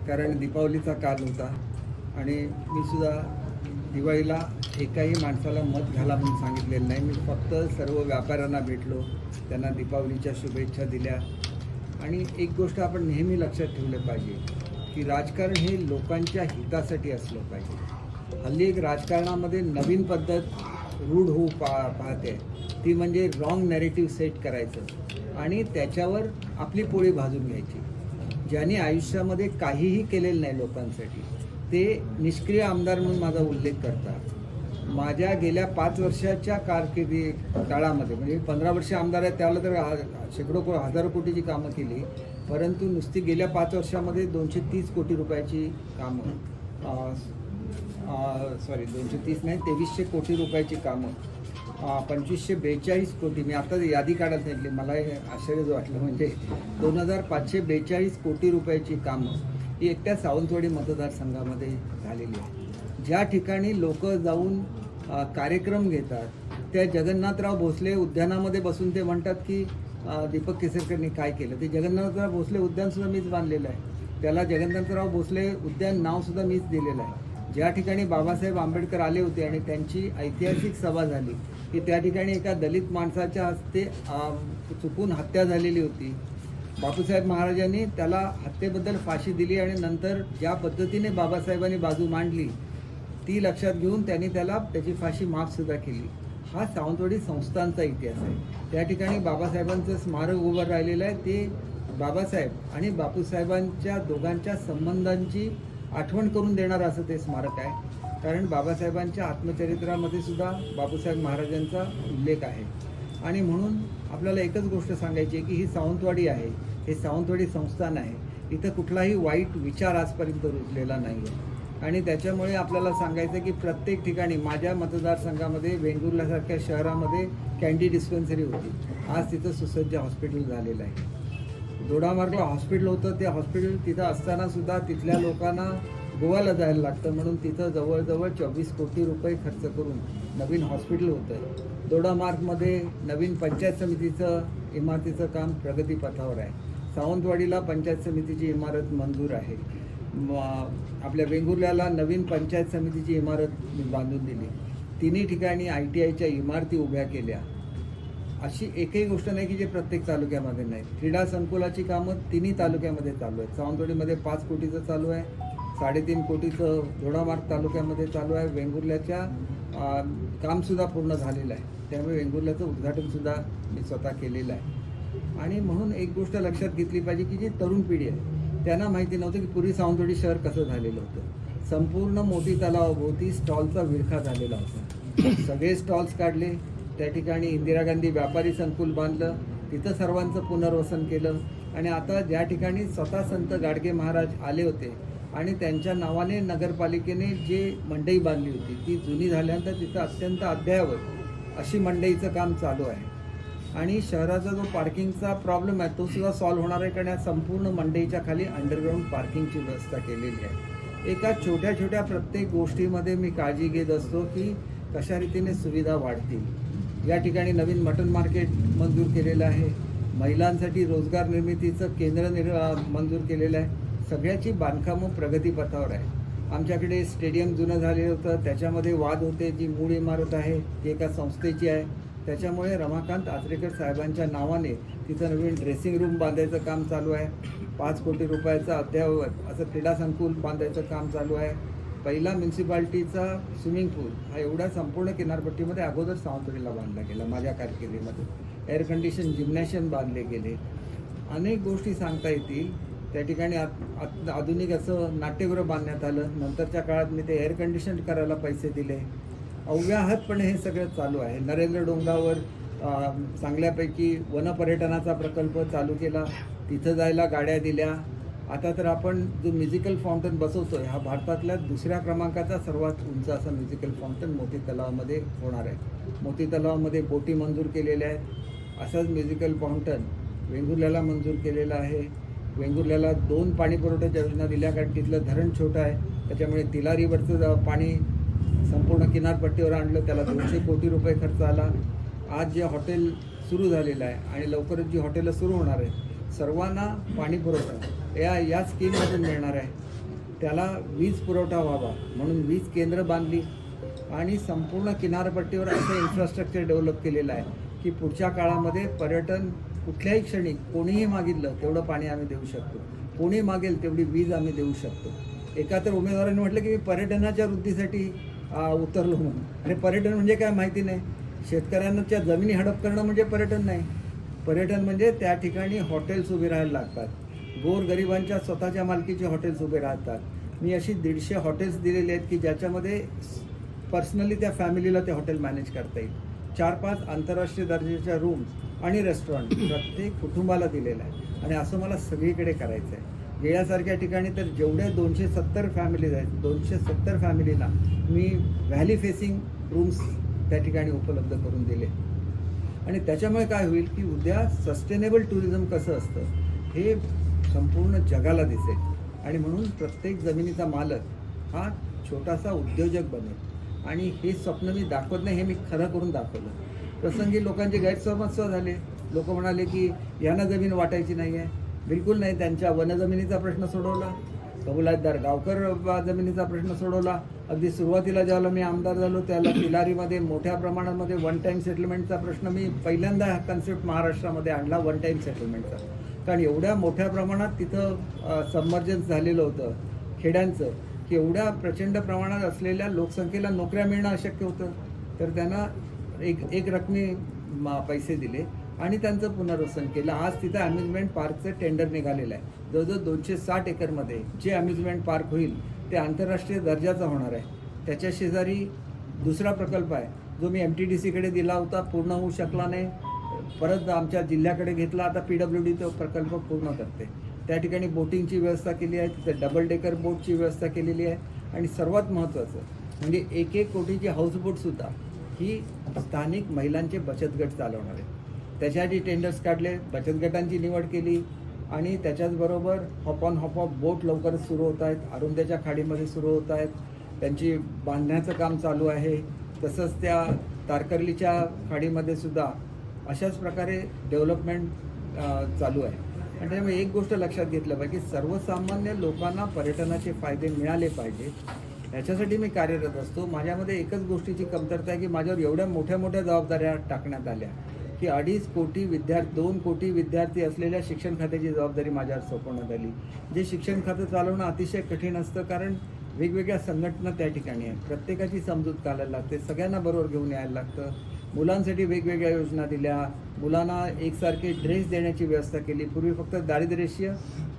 कारण दीपावलीचा काल होता आणि मी सुद्धा दिवाळीला एकाही माणसाला मत घाला म्हणून सांगितलेलं नाही. मी फक्त सर्व व्यापाऱ्यांना भेटलो, त्यांना दीपावलीच्या शुभेच्छा दिल्या. आणि एक गोष्ट आपण नेहमी लक्षात ठेवलं पाहिजे की राजकारण हे लोकांच्या हितासाठी असलं पाहिजे. हल्ली एक राजकारणामध्ये नवीन पद्धत रूढ होऊ पाहते, ती म्हणजे रॉंग नॅरेटिव्ह सेट करायचं आणि त्याच्यावर आपली पोळी भाजून घ्यायची. ज्यांनी आयुष्यामध्ये काहीही केलेलं नाही लोकांसाठी ते निष्क्रिय आमदार म्हणून माझा उल्लेख करतात. माझ्या गेल्या 5 वर्षाच्या काळामध्ये म्हणजे 15 वर्ष आमदार आहे, त्याला तर शेकडो हजारो कोटीची कामं केली, परंतु नुसती गेल्या 5 वर्षामध्ये 230 कोटी रुपयाची कामं 230 नाही 2300 कोटी रुपयाची कामं 2542 कोटी, मी आता यादी काढायला सांगितली, मला हे आश्चर्य वाटलं. म्हणजे 2542 कोटी रुपयाची कामं ही एकट्या सावंतवाडी मतदारसंघामध्ये झालेली आहे. ज्या ठिकाणी लोक जाऊन कार्यक्रम घेतात त्या जगन्नाथराव भोसले उद्यानामध्ये बसून ते म्हणतात की दीपक केसरकरनी काय केलं. ते जगन्नाथराव भोसले उद्यानसुद्धा मीच बांधलेलं आहे, त्याला जगन्नाथराव भोसले उद्यान नावसुद्धा मीच दिलेलं आहे. ज्या ठिकाणी बाबासाहेब आंबेडकर आले होते आणि त्यांची ऐतिहासिक सभा झाली की त्या ठिकाणी एका दलित माणसाच्या हस्ते चुकून हत्या झालेली होती. बापूसाहेब महाराजांनी त्याला हत्येबद्दल फाशी दिली आणि नंतर ज्या पद्धतीने बाबासाहेबांनी बाजू मांडली ती लक्षात घेऊन त्यांनी त्याची फाशी माफसुद्धा केली. हा सावंतवाडी संस्थांचा इतिहास आहे. त्या ठिकाणी बाबासाहेबांचं स्मारक उभं राहिलेलं आहे. ते बाबासाहेब आणि बापूसाहेबांच्या दोघांच्या संबंधांची आठवण करून देणारं असं ते स्मारक आहे. कारण बाबासाहेबांच्या आत्मचरित्रामध्ये सुद्धा बापूसाहेब महाराजांचा उल्लेख आहे. आणि म्हणून आपल्याला एकच गोष्ट सांगायची आहे की ही सावंतवाडी आहे, हे सावंतवाडी संस्थान आहे. इथं कुठलाही वाईट विचार आजपर्यंत रुजलेला नाही आहे. आणि त्याच्यामुळे आपल्याला सांगायचं आहे की प्रत्येक ठिकाणी माझ्या मतदारसंघामध्ये वेंगुर्ल्यासारख्या शहरामध्ये कॅन्डी डिस्पेन्सरी होती, आज तिथं सुसज्ज हॉस्पिटल झालेलं आहे. दोडामार्गला हॉस्पिटल होतं, ते हॉस्पिटल तिथं असतानासुद्धा तिथल्या लोकांना गोव्याला जायला लागतं, म्हणून तिथं जवळजवळ 24 कोटी रुपये खर्च करून नवीन हॉस्पिटल होतं. दोडामार्गमध्ये नवीन पंचायत समितीचं इमारतीचं काम प्रगतीपथावर आहे. सावंतवाडीला पंचायत समितीची इमारत मंजूर आहे. आपल्या वेंगुर्ल्याला नवीन पंचायत समितीची इमारत बांधून दिली. तिन्ही ठिकाणी ITIच्या इमारती उभ्या केल्या. अशी एकही गोष्ट नाही की जे प्रत्येक तालुक्यामध्ये नाही. क्रीडा संकुलाची कामं तिन्ही तालुक्यामध्ये चालू आहेत. सावंतवाडीमध्ये 5 कोटीचं चालू आहे, 3.5 कोटीचं दोडामार्ग तालुक्यामध्ये चालू आहे. वेंगुर्ल्याच्या कामसुद्धा पूर्ण झालेलं आहे, त्यामुळे वेंगुर्ल्याचं उद्घाटनसुद्धा मी स्वतः केलेलं आहे. आणि म्हणून एक गोष्ट लक्षात घेतली पाहिजे की जी तरुण पिढी आहे त्यांना माहिती नव्हतं की पूर्वी सावंतवाडी शहर कसं झालेलं होतं. संपूर्ण मोती तलावाभोवती स्टॉलचा विळखा झालेला होता. सगळे स्टॉल्स काढले, त्या ठिकाणी इंदिरा गांधी व्यापारी संकुल बांधलं, तिथं सर्वांचं पुनर्वसन केलं. आणि आता ज्या ठिकाणी स्वतः संत गाडगे महाराज आले होते आणि त्यांच्या नावाने नगरपालिकेने जे मंडई बांधली होती ती जुनी झाल्यानंतर तिथं अत्यंत अद्ययावत अशी मंडईचं काम चालू आहे. आणि शहराचा जो पार्किंगचा प्रॉब्लेम आहे तो सुद्धा सॉल्व्ह होणार आहे, कारण संपूर्ण मंडईच्या खाली अंडरग्राऊंड पार्किंगची व्यवस्था केलेली आहे. एका छोट्या छोट्या प्रत्येक गोष्टीमध्ये मी काळजी घेत असतो की कशा रीतीने सुविधा वाढतील. या ठिकाणी नवीन मटन मार्केट मंजूर केलेलं आहे, महिलांसाठी रोजगार निर्मितीचं केंद्र मंजूर केलेलं आहे. सगळ्याची बांधकामं प्रगतीपथावर आहे. आमच्याकडे स्टेडियम जुनं झालेलं होतं, त्याच्यामध्ये वाद होते. जी मूळ इमारत आहे ती एका संस्थेची आहे, त्याच्यामुळे रमाकांत आचरेकर साहेबांच्या नावाने तिथं नवीन ड्रेसिंग रूम बांधायचं काम चालू आहे. 5 कोटी रुपयाचं अद्ययावत असं क्रीडा संकुल बांधायचं काम चालू आहे. पहिला म्युन्सिपाल्टीचा स्विमिंग पूल हा एवढ्या संपूर्ण किनारपट्टीमध्ये अगोदर सावंतवाडीला बांधला गेला माझ्या कारकिर्दीमध्ये. एअर कंडिशन जिम्नॅशियम बांधले गेले. अनेक गोष्टी सांगता येतील. त्या ठिकाणी आधुनिक असं नाट्यगृह बांधण्यात आलं. नंतरच्या काळात मी ते एअर कंडिशन करायला पैसे दिले. अव्याहतपणे हे सगळं चालू आहे. नरेंद्र डोंगरावर चांगल्यापैकी वनपर्यटनाचा प्रकल्प चालू केला, तिथं जायला गाड्या दिल्या. आता तर आपण जो म्युझिकल फाउंटन बसवतो हा भारतातल्या 2ऱ्या क्रमांकाचा सर्वात उंच असा म्युझिकल फाउंटन मोती तलावामध्ये होणार आहे. मोती तलावामध्ये बोटी मंजूर केलेल्या आहेत. असंच म्युझिकल फाउंटन वेंगुर्ल्याला मंजूर केलेलं आहे. वेंगुर्ल्याला 2 पाणी पुरवठ्याच्या योजना दिल्या, कारण तिथलं धरण छोटं आहे, त्याच्यामुळे तिलारीवरचं पाणी संपूर्ण किनारपट्टीवर आणलं, त्याला 200 कोटी रुपये खर्च आला. आज जे हॉटेल सुरू झालेलं आहे आणि लवकरच जी हॉटेलं सुरू होणार आहेत सर्वांना पाणी पुरवठा या स्कीममधून मिळणार आहे. त्याला वीज पुरवठा व्हावा म्हणून वीज केंद्र बांधली आणि संपूर्ण किनारपट्टीवर असं इन्फ्रास्ट्रक्चर डेव्हलप केलेलं आहे की पुढच्या काळामध्ये पर्यटन कुठल्याही क्षणी कोणीही मागितलं तेवढं पाणी आम्ही देऊ शकतो, कोणी मागेल तेवढी वीज आम्ही देऊ शकतो. एका तर उमेदवारांनी म्हटलं की मी पर्यटनाच्या वृद्धीसाठी उतरलो म्हणून. आणि पर्यटन म्हणजे काय माहिती नाही. शेतकऱ्यांच्या जमिनी हडप करणं म्हणजे पर्यटन नाही. पर्यटन म्हणजे त्या ठिकाणी हॉटेल्स उभे राहायला लागतात, गोरगरिबांच्या स्वतःच्या मालकीचे हॉटेल्स उभे राहतात. मी अशी 150 हॉटेल्स दिलेले आहेत की ज्याच्यामध्ये पर्सनली त्या फॅमिलीला ते हॉटेल मॅनेज करता येईल. 4-5 आंतरराष्ट्रीय दर्जाच्या रूम्स आणि रेस्टॉरंट प्रत्येक कुटुंबाला दिलेलं आहे. आणि असं मला सगळीकडे करायचं आहे. गेल्यासारख्या ठिकाणी तर जेवढे 270 फॅमिलीज आहेत, 270 फॅमिलीला मी व्हॅली फेसिंग रूम्स त्या ठिकाणी उपलब्ध करून दिले. आणि त्याच्यामुळे काय होईल की उद्या सस्टेनेबल टुरिझम कसं असतं हे संपूर्ण जगाला दिसेल. आणि म्हणून प्रत्येक जमिनीचा मालक हा छोटासा उद्योजक बनेल. आणि हे स्वप्न मी दाखवत नाही, हे मी खरं करून दाखवलं. प्रसंगी लोकांचे गैरसमज झाले. लोक म्हणाले की यांना जमीन वाटायची नाही आहे. बिलकुल नाही. त्यांच्या वनजमिनीचा प्रश्न सोडवला, कबुलातदार गावकर जमिनीचा प्रश्न सोडवला. अगदी सुरुवातीला ज्यावेळेला मी आमदार झालो त्याला तिलारीमध्ये मोठ्या प्रमाणामध्ये वन टाईम सेटलमेंटचा प्रश्न मी पहिल्यांदा हा कन्सेप्ट महाराष्ट्रामध्ये आणला, वन टाईम सेटलमेंटचा. कारण एवढ्या मोठ्या प्रमाणात तिथं सबमर्जन्स झालेलं होतं खेड्यांचं की एवढ्या प्रचंड प्रमाणात असलेल्या लोकसंख्येला नोकऱ्या मिळणं अशक्य होतं. तर त्यांना एक रकमी पैसे दिले आणि त्यांचं पुनर्वसन केलं. आज तिथं अम्युजमेंट पार्कचं टेंडर निघालेलं आहे. जवळजवळ 260 एकरमध्ये जे अम्युजमेंट पार्क होईल ते आंतरराष्ट्रीय दर्जाचा होणार आहे. त्याच्या शेजारी दुसरा प्रकल्प आहे जो मी MTDCकडे दिला होता, पूर्ण होऊ शकला नाही. परत आमच्या जिल्ह्याकडे घेतला. आता PWD तो प्रकल्प पूर्ण करते. त्या ठिकाणी बोटिंगची व्यवस्था केली आहे, तिथे डबल डेकर बोटची व्यवस्था केलेली आहे. आणि सर्वात महत्त्वाचं म्हणजे 1-1 कोटीची हाऊसबोटसुद्धा ही स्थानिक महिलांचे बचत गट चालवणार आहे. त्याच्यासाठी टेंडर्स काढले, बचत गटांची निवड केली. आणि त्याच्याचबरोबर हॉप ऑन हॉप ऑफ बोट लवकरच सुरू होत आहेत, अरुंध्याच्या खाडीमध्ये सुरू होत आहेत. त्यांची बांधण्याचं काम चालू आहे. तसंच त्या तारकर्लीच्या खाडीमध्ये सुद्धा अशाच प्रकारे डेव्हलपमेंट चालू आहे. आणि त्यामुळे एक गोष्ट लक्षात घेतलं पाहिजे की सर्वसामान्य लोकांना पर्यटनाचे फायदे मिळाले पाहिजे याच्यासाठी मी कार्यरत असतो. माझ्यामध्ये एकच गोष्टीची कमतरता आहे की माझ्यावर एवढ्या मोठ्या मोठ्या जबाबदाऱ्या टाकण्यात आल्या की 2.5 कोटी विद्यार्थी 2 कोटी विद्यार्थी असलेल्या शिक्षण खात्याची जबाबदारी माझ्यावर सोपवण्यात आली. जे शिक्षण खातं चालवणं अतिशय कठीण असतं कारण वेगवेगळ्या संघटना त्या ठिकाणी आहेत. प्रत्येकाची समजूत घालायला लागते, सगळ्यांना बरोबर घेऊन यायला लागतं. मुलांसाठी वेगवेगळ्या योजना दिल्या, मुलांना एकसारखे ड्रेस देण्याची व्यवस्था केली. पूर्वी फक्त दारिद्र्यरेषीय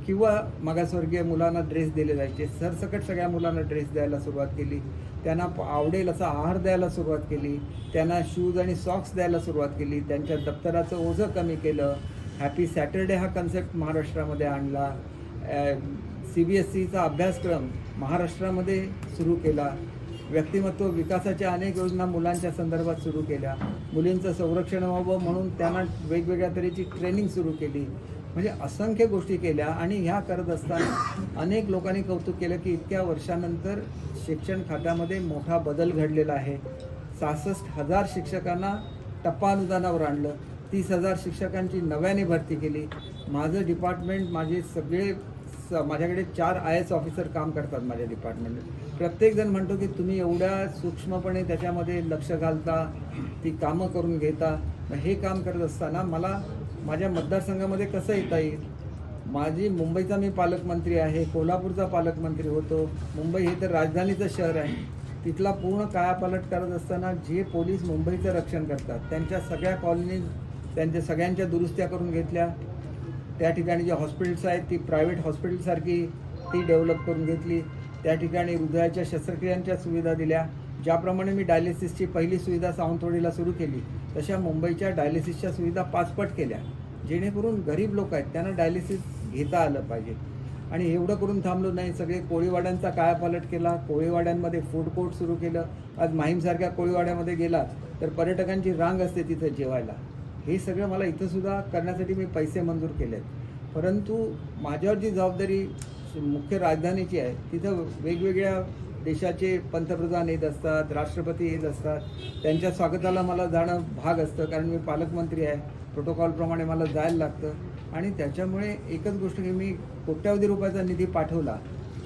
किंवा मागासवर्गीय मुलांना ड्रेस दिले जायचे. सरसकट सगळ्या मुलांना ड्रेस द्यायला सुरुवात केली. त्यांना आवडेल असा आहार द्यायला सुरुवात केली. त्यांना शूज आणि सॉक्स द्यायला सुरुवात केली. त्यांच्या दप्तराचं ओझं कमी केलं. हॅपी सॅटर्डे हा कन्सेप्ट महाराष्ट्रामध्ये आणला. CBSEचा अभ्यासक्रम महाराष्ट्रामध्ये सुरू केला. व्यक्तिमत्व विकासाच्या अनेक योजना मुलांच्या संदर्भात सुरू केल्या. मुलींचं संरक्षण व्हावं म्हणून त्यांना वेगवेगळ्या तऱ्हेची ट्रेनिंग सुरू केली. म्हणजे असंख्य गोष्टी केल्या. आणि ह्या करत असताना अनेक लोकांनी कौतुक केलं की इतक्या वर्षानंतर शिक्षण खात्यामध्ये मोठा बदल घडलेला आहे. 66,000 शिक्षकांना टप्पा अनुदानावर आणलं. 30,000 शिक्षकांची नव्याने भरती केली. माझं डिपार्टमेंट माझ्याकडे 4 IAS ऑफिसर काम करतात माझ्या डिपार्टमेंटमध्ये. प्रत्येकजण म्हणतो की तुम्ही एवढ्या सूक्ष्मपणे त्याच्यामध्ये लक्ष घालता, ती कामं करून घेता. हे काम करत असताना मला माझ्या मतदारसंघामध्ये कसं येता येईल. मुंबईचा मी पालकमंत्री आहे, कोल्हापूरचा पालकमंत्री होतो. मुंबई हे तर राजधानीचं शहर आहे. तिथला पूर्ण कायापालट करत असताना जे पोलीस मुंबईचं रक्षण करतात त्यांच्या सगळ्या कॉलनीज त्यांच्या सगळ्यांच्या दुरुस्त्या करून घेतल्या. त्या ठिकाणी जे हॉस्पिटल्स आहेत ती प्रायव्हेट हॉस्पिटलसारखी ती डेव्हलप करून घेतली. त्या ठिकाणी हृदयाच्या शस्त्रक्रियांच्या सुविधा दिल्या. ज्याप्रमाणे मी डायलिसिसची पहिली सुविधा सावंतवाडीला सुरू केली तशा मुंबईच्या डायलिसिसच्या सुविधा 5 पट केल्या. जेणेकरून गरीब लोक आहेत त्यांना डायलिसिस घेता आलं पाहिजे. आणि एवढं करून थांबलो नाही, सगळे कोळीवाड्यांचा कायापालट केला. कोळीवाड्यांमध्ये फूड कोर्ट सुरू केलं. आज माहीमसारख्या कोळीवाड्यामध्ये गेला तर पर्यटकांची रांग असते तिथं जेवायला. हे सगळं मला इथंसुद्धा करण्यासाठी मी पैसे मंजूर केले आहेत. परंतु माझ्यावर जी जबाबदारी मुख्य राजधानीची आहे तिथं वेगवेगळ्या देशाचे पंतप्रधान येत असतात, राष्ट्रपती येत असतात. त्यांच्या स्वागताला मला जाणं भाग असतं कारण मी पालकमंत्री आहे. प्रोटोकॉलप्रमाणे मला जायला लागतं. आणि त्याच्यामुळे एकच गोष्ट की मी कोट्यावधी रुपयाचा निधी पाठवला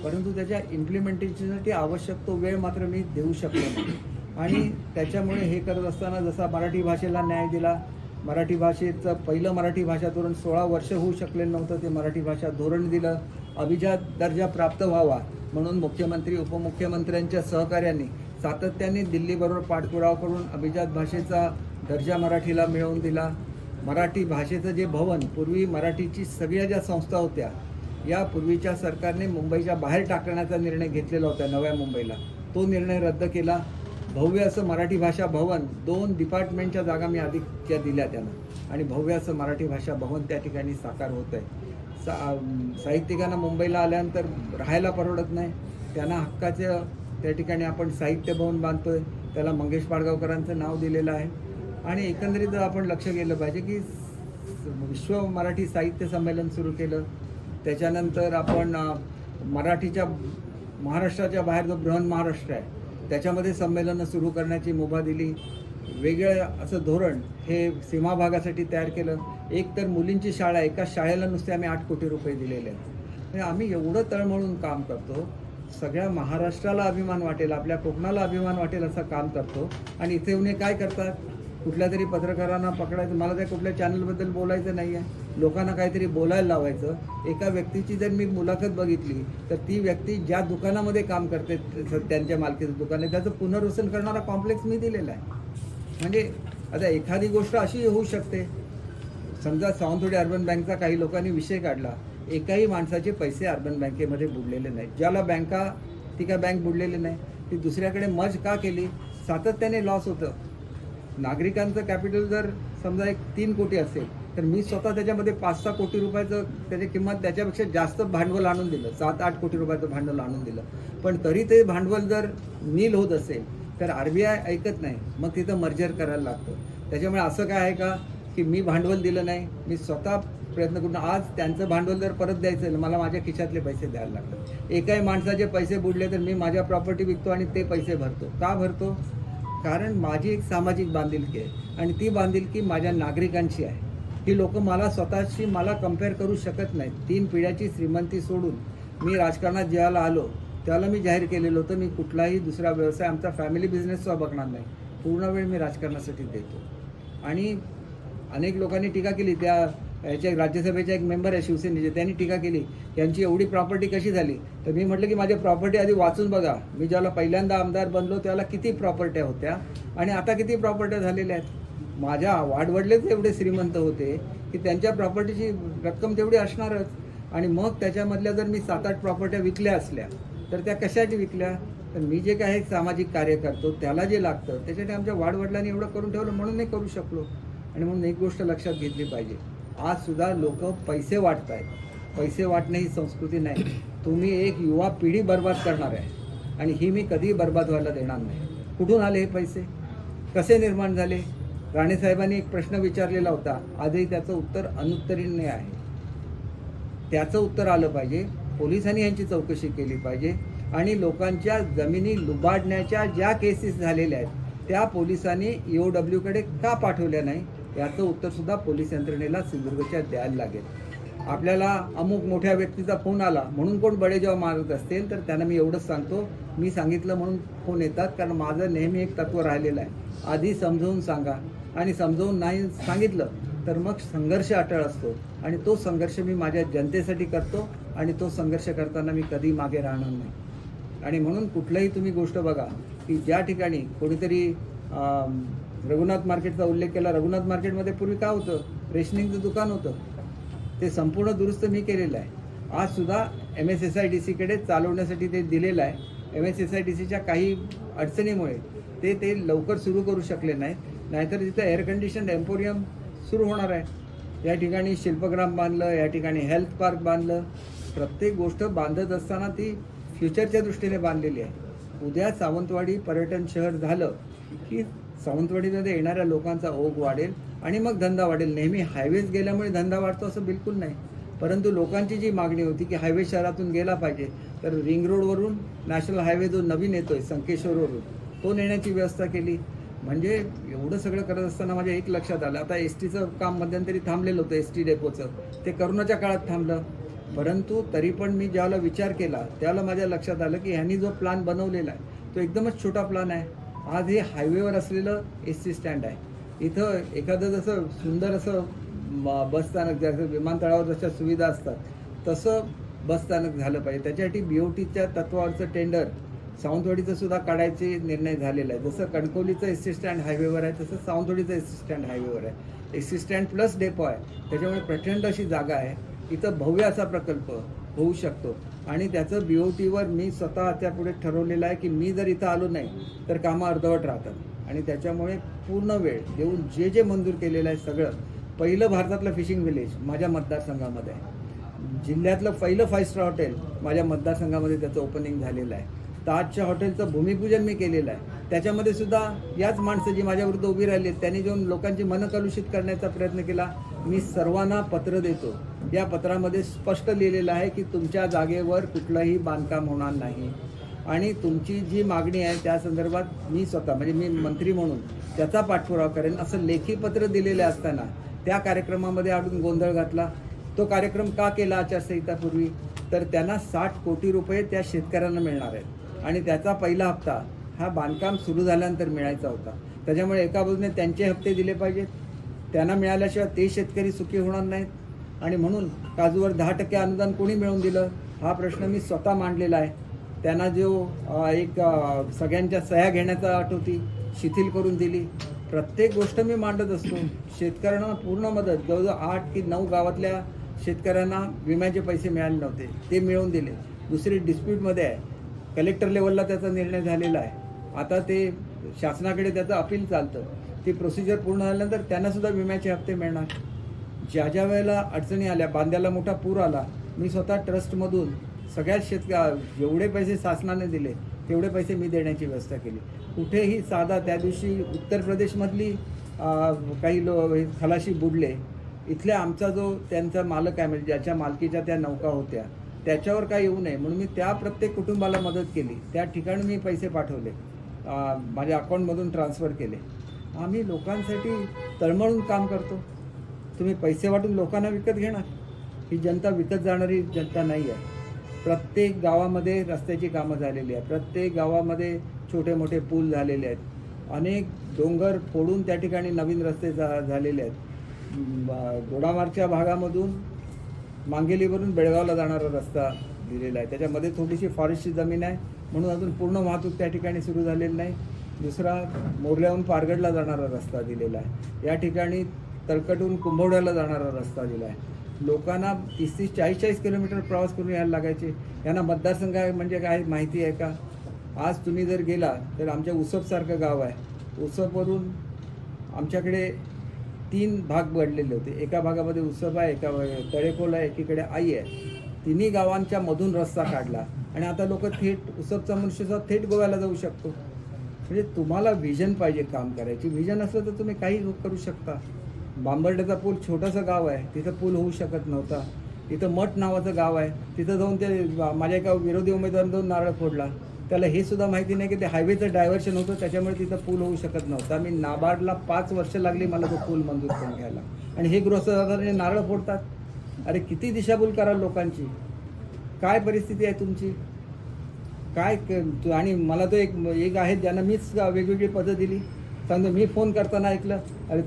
परंतु त्याच्या इम्प्लिमेंटेशनसाठी आवश्यक तो वेळ मात्र मी देऊ शकलो नाही. आणि त्याच्यामुळे हे करत असताना जसा मराठी भाषेला न्याय दिला, मराठी भाषेचं पहिलं मराठी भाषा धोरण 16 वर्ष होऊ शकलेलं नव्हतं, ते मराठी भाषा धोरण दिलं. अभिजात दर्जा प्राप्त व्हावा म्हणून मुख्यमंत्री उपमुख्यमंत्र्यांच्या सहकार्याने सातत्याने दिल्लीबरोबर पाठपुरावा करून अभिजात भाषेचा दर्जा मराठीला मिळवून दिला. मराठी भाषेचं जे भवन, पूर्वी मराठीची सगळ्या ज्या संस्था होत्या, या पूर्वीच्या सरकारने मुंबईच्या बाहेर टाकण्याचा निर्णय घेतलेला होता नव्या मुंबईला, तो निर्णय रद्द केला. भव्य असं मराठी भाषा भवन 2 डिपार्टमेंटच्या जागा मी आधीच्या दिल्या त्यांना, आणि भव्य असं मराठी भाषा भवन त्या ठिकाणी साकार होत आहे. साहित्यिकांना मुंबईला आल्यानंतर राहायला परवडत नाही, त्यांना हक्काचं त्या ठिकाणी आपण साहित्य भवन बांधतोय, त्याला मंगेश पाडगावकरांचं नाव दिलेलं आहे. आणि एकंदरीत आपण लक्ष केलं पाहिजे की विश्व मराठी साहित्य संमेलन सुरू केलं. त्याच्यानंतर आपण मराठीच्या महाराष्ट्राच्या बाहेर जो बृहन महाराष्ट्र आहे त्याच्यामध्ये संमेलनं सुरू करण्याची मुभा दिली. वेगळं असं धोरण हे सीमा भागासाठी तयार केलं. एक तर मुलींची शाळा, एका शाळेला नुसते आम्ही 8 कोटी रुपये दिलेले आहेत. म्हणजे आम्ही एवढं तळमळून काम करतो, सगळ्या महाराष्ट्राला अभिमान वाटेल, आपल्या कोकणाला अभिमान वाटेल असं काम करतो. आणि इथे येऊन काय करतात, कुठल्या तरी पत्रकारांना पकडायचं. मला त्या कुठल्या चॅनलबद्दल बोलायचं नाही आहे, लोकांना काहीतरी बोलायला लावायचं. एका व्यक्तीची जर मी मुलाखत बघितली तर ती व्यक्ती ज्या दुकानामध्ये काम करते, त्यांच्या मालकीचं दुकान आहे, त्याचं पुनर्वसन करणारा कॉम्प्लेक्स मी दिलेला आहे. म्हणजे आता एखादी गोष्ट अशी होऊ शकते, समजा सावंतवाडी अर्बन बँकचा काही लोकांनी विषय काढला, एकाही माणसाचे पैसे अर्बन बँकेमध्ये बुडलेले नाहीत. ज्याला बँका, ती काय बँक बुडलेली नाही, ती दुसऱ्याकडे मर्ज का केली, सातत्याने लॉस होतं. नागरिकांचं कॅपिटल जर समजा 3 कोटी असेल तर मी स्वतः त्याच्यामध्ये 5-6 कोटी रुपयाचं त्याची किंमत, त्याच्यापेक्षा जास्त भांडवल आणून दिलं, 7-8 कोटी रुपयाचं भांडवल आणून दिलं. पण तरी ते भांडवल जर नील होत असेल तर RBI ऐकत नाही, मग तिथं मर्जर करायला लागतं. त्याच्यामुळे असं काय आहे का की मी भांडवल दिलं नाही, मी स्वतः प्रयत्न करून आज त्यांचं भांडवल जर परत द्यायचं आहे, मला माझ्या खिशातले पैसे द्यायला लागतात. एकाही माणसाचे पैसे बुडले तर मी माझ्या प्रॉपर्टी विकतो आणि ते पैसे भरतो. का भरतो? कारण माझी एक सामाजिक बांधिलकी आहे, आणि ती बांधिलकी माझ्या नागरिकांची आहे. ही लोक मला स्वतःशी कम्पेअर करू शकत नाहीत. 3 पिढ्याची श्रीमंती सोडून मी राजकारणात ज्याला आलो त्याला मी जाहीर केलेलं होतं, मी कुठलाही दुसरा व्यवसाय, आमचा फॅमिली बिझनेसचा बघणार नाही, पूर्ण वेळ मी राजकारणासाठी देतो. आणि अनेक लोकांनी टीका केली, त्या याच्या राज्यसभेचा एक मेंबर आहे शिवसेनेचे, त्यांनी टीका केली यांची एवढी प्रॉपर्टी कशी झाली. तर मी म्हटलं की माझ्या प्रॉपर्टी आधी वाचून बघा. मी ज्याला पहिल्यांदा आमदार बनलो त्याला किती प्रॉपर्ट्या होत्या आणि आता किती प्रॉपर्ट्या झालेल्या आहेत. माझ्या वाडवडलेच एवढे श्रीमंत होते की त्यांच्या प्रॉपर्टीची रक्कम तेवढी असणारच. आणि मग त्याच्यामधल्या जर मी 7-8 प्रॉपर्ट्या विकल्या असल्या तर त्या कशासाठी विकल्या, तर मी जे काही सामाजिक कार्य करतो त्याला जे लागतं त्याच्यासाठी आमच्या वाडवडिलांनी एवढं करून ठेवलं म्हणून नाही करू शकलो. आणि म्हणून एक गोष्ट लक्षात घेतली पाहिजे, आज सुद्धा लोक पैसे वाटत आहेत. पैसे वाटणे ही संस्कृती नाही. तुम्ही एक युवा पिढी बर्बाद करणार आहे आणि ही मी कधीही बर्बाद व्हायला देणार नाही. कुठून आले हे पैसे, कसे निर्माण झाले? राणेसाहेबांनी एक प्रश्न विचारलेला होता, आजही त्याचं उत्तर अनुत्तरीय आहे. त्याचं उत्तर आलं पाहिजे. पोलिसांनी यांची चौकशी केली पाहिजे आणि लोकांच्या जमिनी लुबाडण्याच्या ज्या केसेस झालेल्या आहेत त्या पोलिसांनी EOWकडे का पाठवल्या नाही याचं उत्तरसुद्धा पोलीस यंत्रणेला सिंधुदुर्गच्या द्यायला लागेल. आपल्याला अमुक मोठ्या व्यक्तीचा फोन आला म्हणून कोण बडेजाव मारत असतील तर त्यांना मी एवढंच सांगतो, मी सांगितलं म्हणून फोन येतात. कारण माझं नेहमी एक तत्त्व राहिलेलं आहे, आधी समजावून सांगा, आणि समजावून नाही सांगितलं तर मग संघर्ष अटळ असतो. आणि तो संघर्ष मी माझ्या जनतेसाठी करतो आणि तो संघर्ष करताना मी कधी मागे राहणार नाही. आणि म्हणून कुठलंही तुम्ही गोष्ट बघा की ज्या ठिकाणी कोणीतरी रघुनाथ मार्केटचा उल्लेख केला, रघुनाथ मार्केटमध्ये पूर्वी काय होतं, रेशनिंगचं दुकान होतं, ते संपूर्ण दुरुस्त मी केलेलं आहे. आज सुद्धा MSSIDCकडे चालवण्यासाठी ते दिलेलं आहे. MSSIDCच्या काही अडचणीमुळे ते लवकर सुरू करू शकले नाहीत, नाहीतर तिथं एअर कंडिशन्ड एम्पोरियम सुरू होणार आहे. या ठिकाणी शिल्पग्राम बांधलं, या ठिकाणी हेल्थ पार्क बांधलं. प्रत्येक गोष्ट बांधत असताना ती फ्युचरच्या दृष्टीने बांधलेली आहे. उद्या सावंतवाडी पर्यटन शहर झालं की सावंतवाडीमध्ये येणाऱ्या लोकांचा ओघ वाढेल आणि मग धंदा वाढेल. नेहमी हायवेज गेल्यामुळे धंदा वाढतो असं बिलकुल नाही, परंतु लोकांची जी मागणी होती की हायवे शहरातून गेला पाहिजे, तर रिंग रोडवरून नॅशनल हायवे जो नवीन येतोय संकेश्वरवरून तो नेण्याची व्यवस्था केली. म्हणजे एवढं सगळं करत असताना माझ्या एक लक्षात आलं, आता STचं काम मध्यंतरी थांबलेलं होतं, ST डेपोचं, ते करोनाच्या काळात थांबलं. परंतु तरी पण मी ज्यावेळेला विचार केला त्यावेळेला माझ्या लक्षात आलं की ह्यांनी जो प्लान बनवलेला आहे तो एकदमच छोटा प्लान आहे. आज हे हायवेवर असलेलं एस.टी. स्टँड आहे. इथं एखादं जसं सुंदर असं बसस्थानक जसं विमानतळावर जशा सुविधा असतात तसं बसस्थानक झालं पाहिजे. त्याच्यासाठी BOTच्या तत्वावरचं टेंडर सावंतवाडीचं सुद्धा काढायचे निर्णय झालेला आहे. जसं कणकवलीचं एस.टी. स्टँड हायवेवर आहे तसं सावंतवाडीचं एस.टी. स्टँड हायवेवर आहे. एस.टी. स्टँड प्लस डेपो आहे. त्याच्यामुळे प्रचंड अशी जागा आहे. इथं भव्य असा प्रकल्प होऊ शकतो आणि त्याचं BOTवर मी स्वतः त्यापुढे ठरवलेलं आहे की मी जर इथं आलो नाही तर कामं अर्धवट राहतात आणि त्याच्यामुळे पूर्ण वेळ देऊन जे मंजूर केलेलं आहे सगळं. पहिलं भारतातलं फिशिंग विलेज माझ्या मतदारसंघामध्ये आहे. जिल्ह्यातलं पहिलं 5 स्टार हॉटेल माझ्या मतदारसंघामध्ये त्याचं ओपनिंग झालेलं आहे. ताजच्या हॉटेलचं भूमिपूजन मी केलेलं आहे. त्याच्यामध्ये सुद्धा याच माणसं जी माझ्याविरुद्ध उभी राहिली आहेत त्यांनी जेव्हा लोकांची मनं कलुषित करण्याचा प्रयत्न केला. मी सर्वांना पत्र देतो. या पत्रामध्ये स्पष्ट लिहिलेलं आहे की तुमच्या जागेवर कुठलंही बांधकाम होणार नाही आणि तुमची जी मागणी आहे त्या संदर्भात मी स्वतः म्हणजे मी मंत्री म्हणून त्याचा पाठपुरावा करेन असं लेखी पत्र दिलेलं असताना त्या कार्यक्रमामध्ये अडून गोंधळ घातला. तो कार्यक्रम का केला आचारसंहितापूर्वी तर त्यांना 60 कोटी रुपये त्या शेतकऱ्यांना मिळणार आहेत आणि त्याचा पहिला हप्ता हा बांधकाम सुरू झाल्यानंतर मिळायचा होता. त्याच्यामुळे एका बाजूने त्यांचे हप्ते दिले पाहिजेत. त्यांना मिळाल्याशिवाय ते शेतकरी सुखी होणार नाहीत आणि म्हणून काजूवर 10% अनुदान कोणी मिळवून दिलं हा प्रश्न मी स्वतः मांडलेला आहे. त्यांना जो एक सगळ्यांच्या सह्या घेण्याचा अट होती शिथिल करून दिली. प्रत्येक गोष्ट मी मांडत असतो. शेतकऱ्यांना पूर्ण मदत जवळजवळ 8 की 9 गावातल्या शेतकऱ्यांना विम्याचे पैसे मिळाले नव्हते ते मिळवून दिले. दुसरी डिस्प्यूटमध्ये आहे कलेक्टर लेवलला त्याचा निर्णय झालेला आहे. आता ते शासनाकडे त्याचं अपील चालतं. ती प्रोसिजर पूर्ण झाल्यानंतर त्यांनासुद्धा विम्याचे हप्ते मिळणार. ज्या ज्या वेळेला अडचणी आल्या बांद्याला मोठा पूर आला मी स्वतः ट्रस्टमधून सगळ्या जेवढे पैसे शासनाने दिले तेवढे पैसे मी देण्याची व्यवस्था केली. कुठेही साधा त्या दिवशी उत्तर प्रदेशमधली काही खलाशी बुडले इथल्या आमचा जो त्यांचा मालक आहे म्हणजे ज्याच्या मालकीच्या त्या नौका होत्या त्याच्यावर काय येऊ नये म्हणून मी त्या प्रत्येक कुटुंबाला मदत केली. त्या ठिकाणी मी पैसे पाठवले माझ्या अकाउंटमधून ट्रान्सफर केले. आम्ही लोकांसाठी तळमळून काम करतो. तुम्ही पैसे वाटून लोकांना विकत घेणार. ही जनता विकत जाणारी जनता नाही आहे. प्रत्येक गावामध्ये रस्त्याची कामं झालेली आहेत. प्रत्येक गावामध्ये छोटे मोठे पूल झालेले आहेत. अनेक डोंगर फोडून त्या ठिकाणी नवीन रस्ते झालेले आहेत. दोडामार्गच्या भागामधून मांगेलीवरून बेळगावला जाणारा रस्ता दिलेला आहे. त्याच्यामध्ये थोडीशी फॉरेस्टची जमीन आहे म्हणून अजून पूर्ण वाहतूक त्या ठिकाणी सुरू झालेली नाही. दुसरा मोरल्याहून पारगडला जाणारा रस्ता दिलेला आहे. या ठिकाणी तळकटहून कुंभवड्याला जाणारा रस्ता दिला आहे. लोकांना 30-40 किलोमीटर प्रवास करून यायला लागायचे. यांना मतदारसंघ म्हणजे काय माहिती आहे का? आज तुम्ही जर गेला तर आमच्या उसपसारखं गाव आहे. उसपवरून आमच्याकडे 3 भाग पडलेले होते. एका भागामध्ये उसप आहे, एका तळेखोल आहे, एकीकडे आई आहे. तिन्ही गावांच्या मधून रस्ता काढला आणि आता लोक थेट उसपचा मनुष्य थेट गोव्याला जाऊ शकतो. म्हणजे तुम्हाला व्हिजन पाहिजे काम करायची. व्हिजन असलं तर तुम्ही काही करू शकता. बांबर्ड्याचा पूल छोटंसं गाव आहे तिथं पूल होऊ शकत नव्हता. इथं मठ नावाचं गाव आहे तिथं जाऊन ते माझ्या एका विरोधी उमेदवाराने जाऊन नारळ फोडला. त्याला हे सुद्धा माहिती नाही की ते हायवेचं डायव्हर्शन होतं त्याच्यामुळे तिथं पूल होऊ शकत नव्हता. मी नाबार्डला 5 वर्ष लागली मला तो पूल मंजूर करून घ्यायला आणि हे गृहस्थाने नारळ फोडतात. अरे किती दिशाभूल कराल लोकांची. काय परिस्थिती आहे तुमची काय. आणि मला तो एक आहे ज्यांना मीच वेगवेगळी पदं दिली. सांगतो मी फोन करताना ऐकलं अरे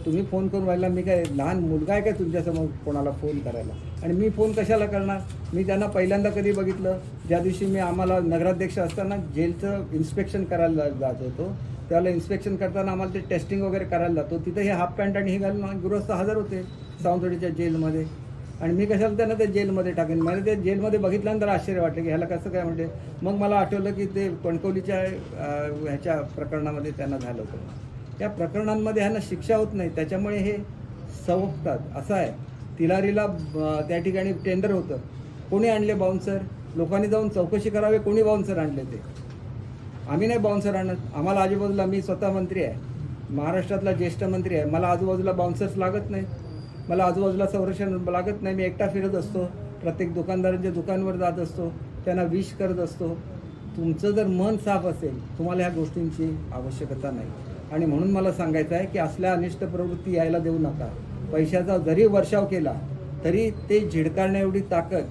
तुम्ही फोन करून राहिला मी काय लहान मुलगा आहे काय तुमच्यासमोर कोणाला फोन करायला. आणि मी फोन कशाला करणार. मी त्यांना पहिल्यांदा कधी बघितलं ज्या दिवशी मी आम्हाला नगराध्यक्ष असताना जेलचं इन्स्पेक्शन करायला जात होतो. त्याला इन्स्पेक्शन करताना आम्हाला ते टेस्टिंग वगैरे करायला जातो. तिथे हे हाफ पॅन्ट आणि हे घालून गृहस्थ हजर होते सावंतवाडीच्या जेलमध्ये. आणि मी कशाला त्यांना ते जेलमध्ये टाकेन. मला ते जेलमध्ये बघितल्यानंतर आश्चर्य वाटलं की ह्याला कसं काय म्हणते. मग मला आठवलं की ते कणकवलीच्या ह्याच्या प्रकरणामध्ये त्यांना झालं होतं. या प्रकरणांमध्ये ह्यांना शिक्षा होत नाही त्याच्यामुळे हे सवकतात. असं आहे. तिलारीला त्या ठिकाणी टेंडर होतं. कोणी आणले बाउन्सर. लोकांनी जाऊन चौकशी करावी कोणी बाउन्सर आणले ते. आम्ही नाही बाउन्सर आणत. आम्हाला आजूबाजूला मी स्वतः मंत्री आहे महाराष्ट्रातला ज्येष्ठ मंत्री आहे. मला आजूबाजूला बाउन्सर्स लागत नाहीत. मला आजूबाजूला संरक्षण लागत नाही. मी एकटा फिरत असतो. प्रत्येक दुकानदारांच्या दुकानवर जात असतो. त्यांना विश करत असतो. तुमचं जर मन साफ असेल तुम्हाला ह्या गोष्टींची आवश्यकता नाही. आणि म्हणून मला सांगायचं आहे की असल्या अनिष्ट प्रवृत्ती यायला देऊ नका. पैशाचा जरी वर्षाव केला तरी ते झिडकारण्या एवढी ताकद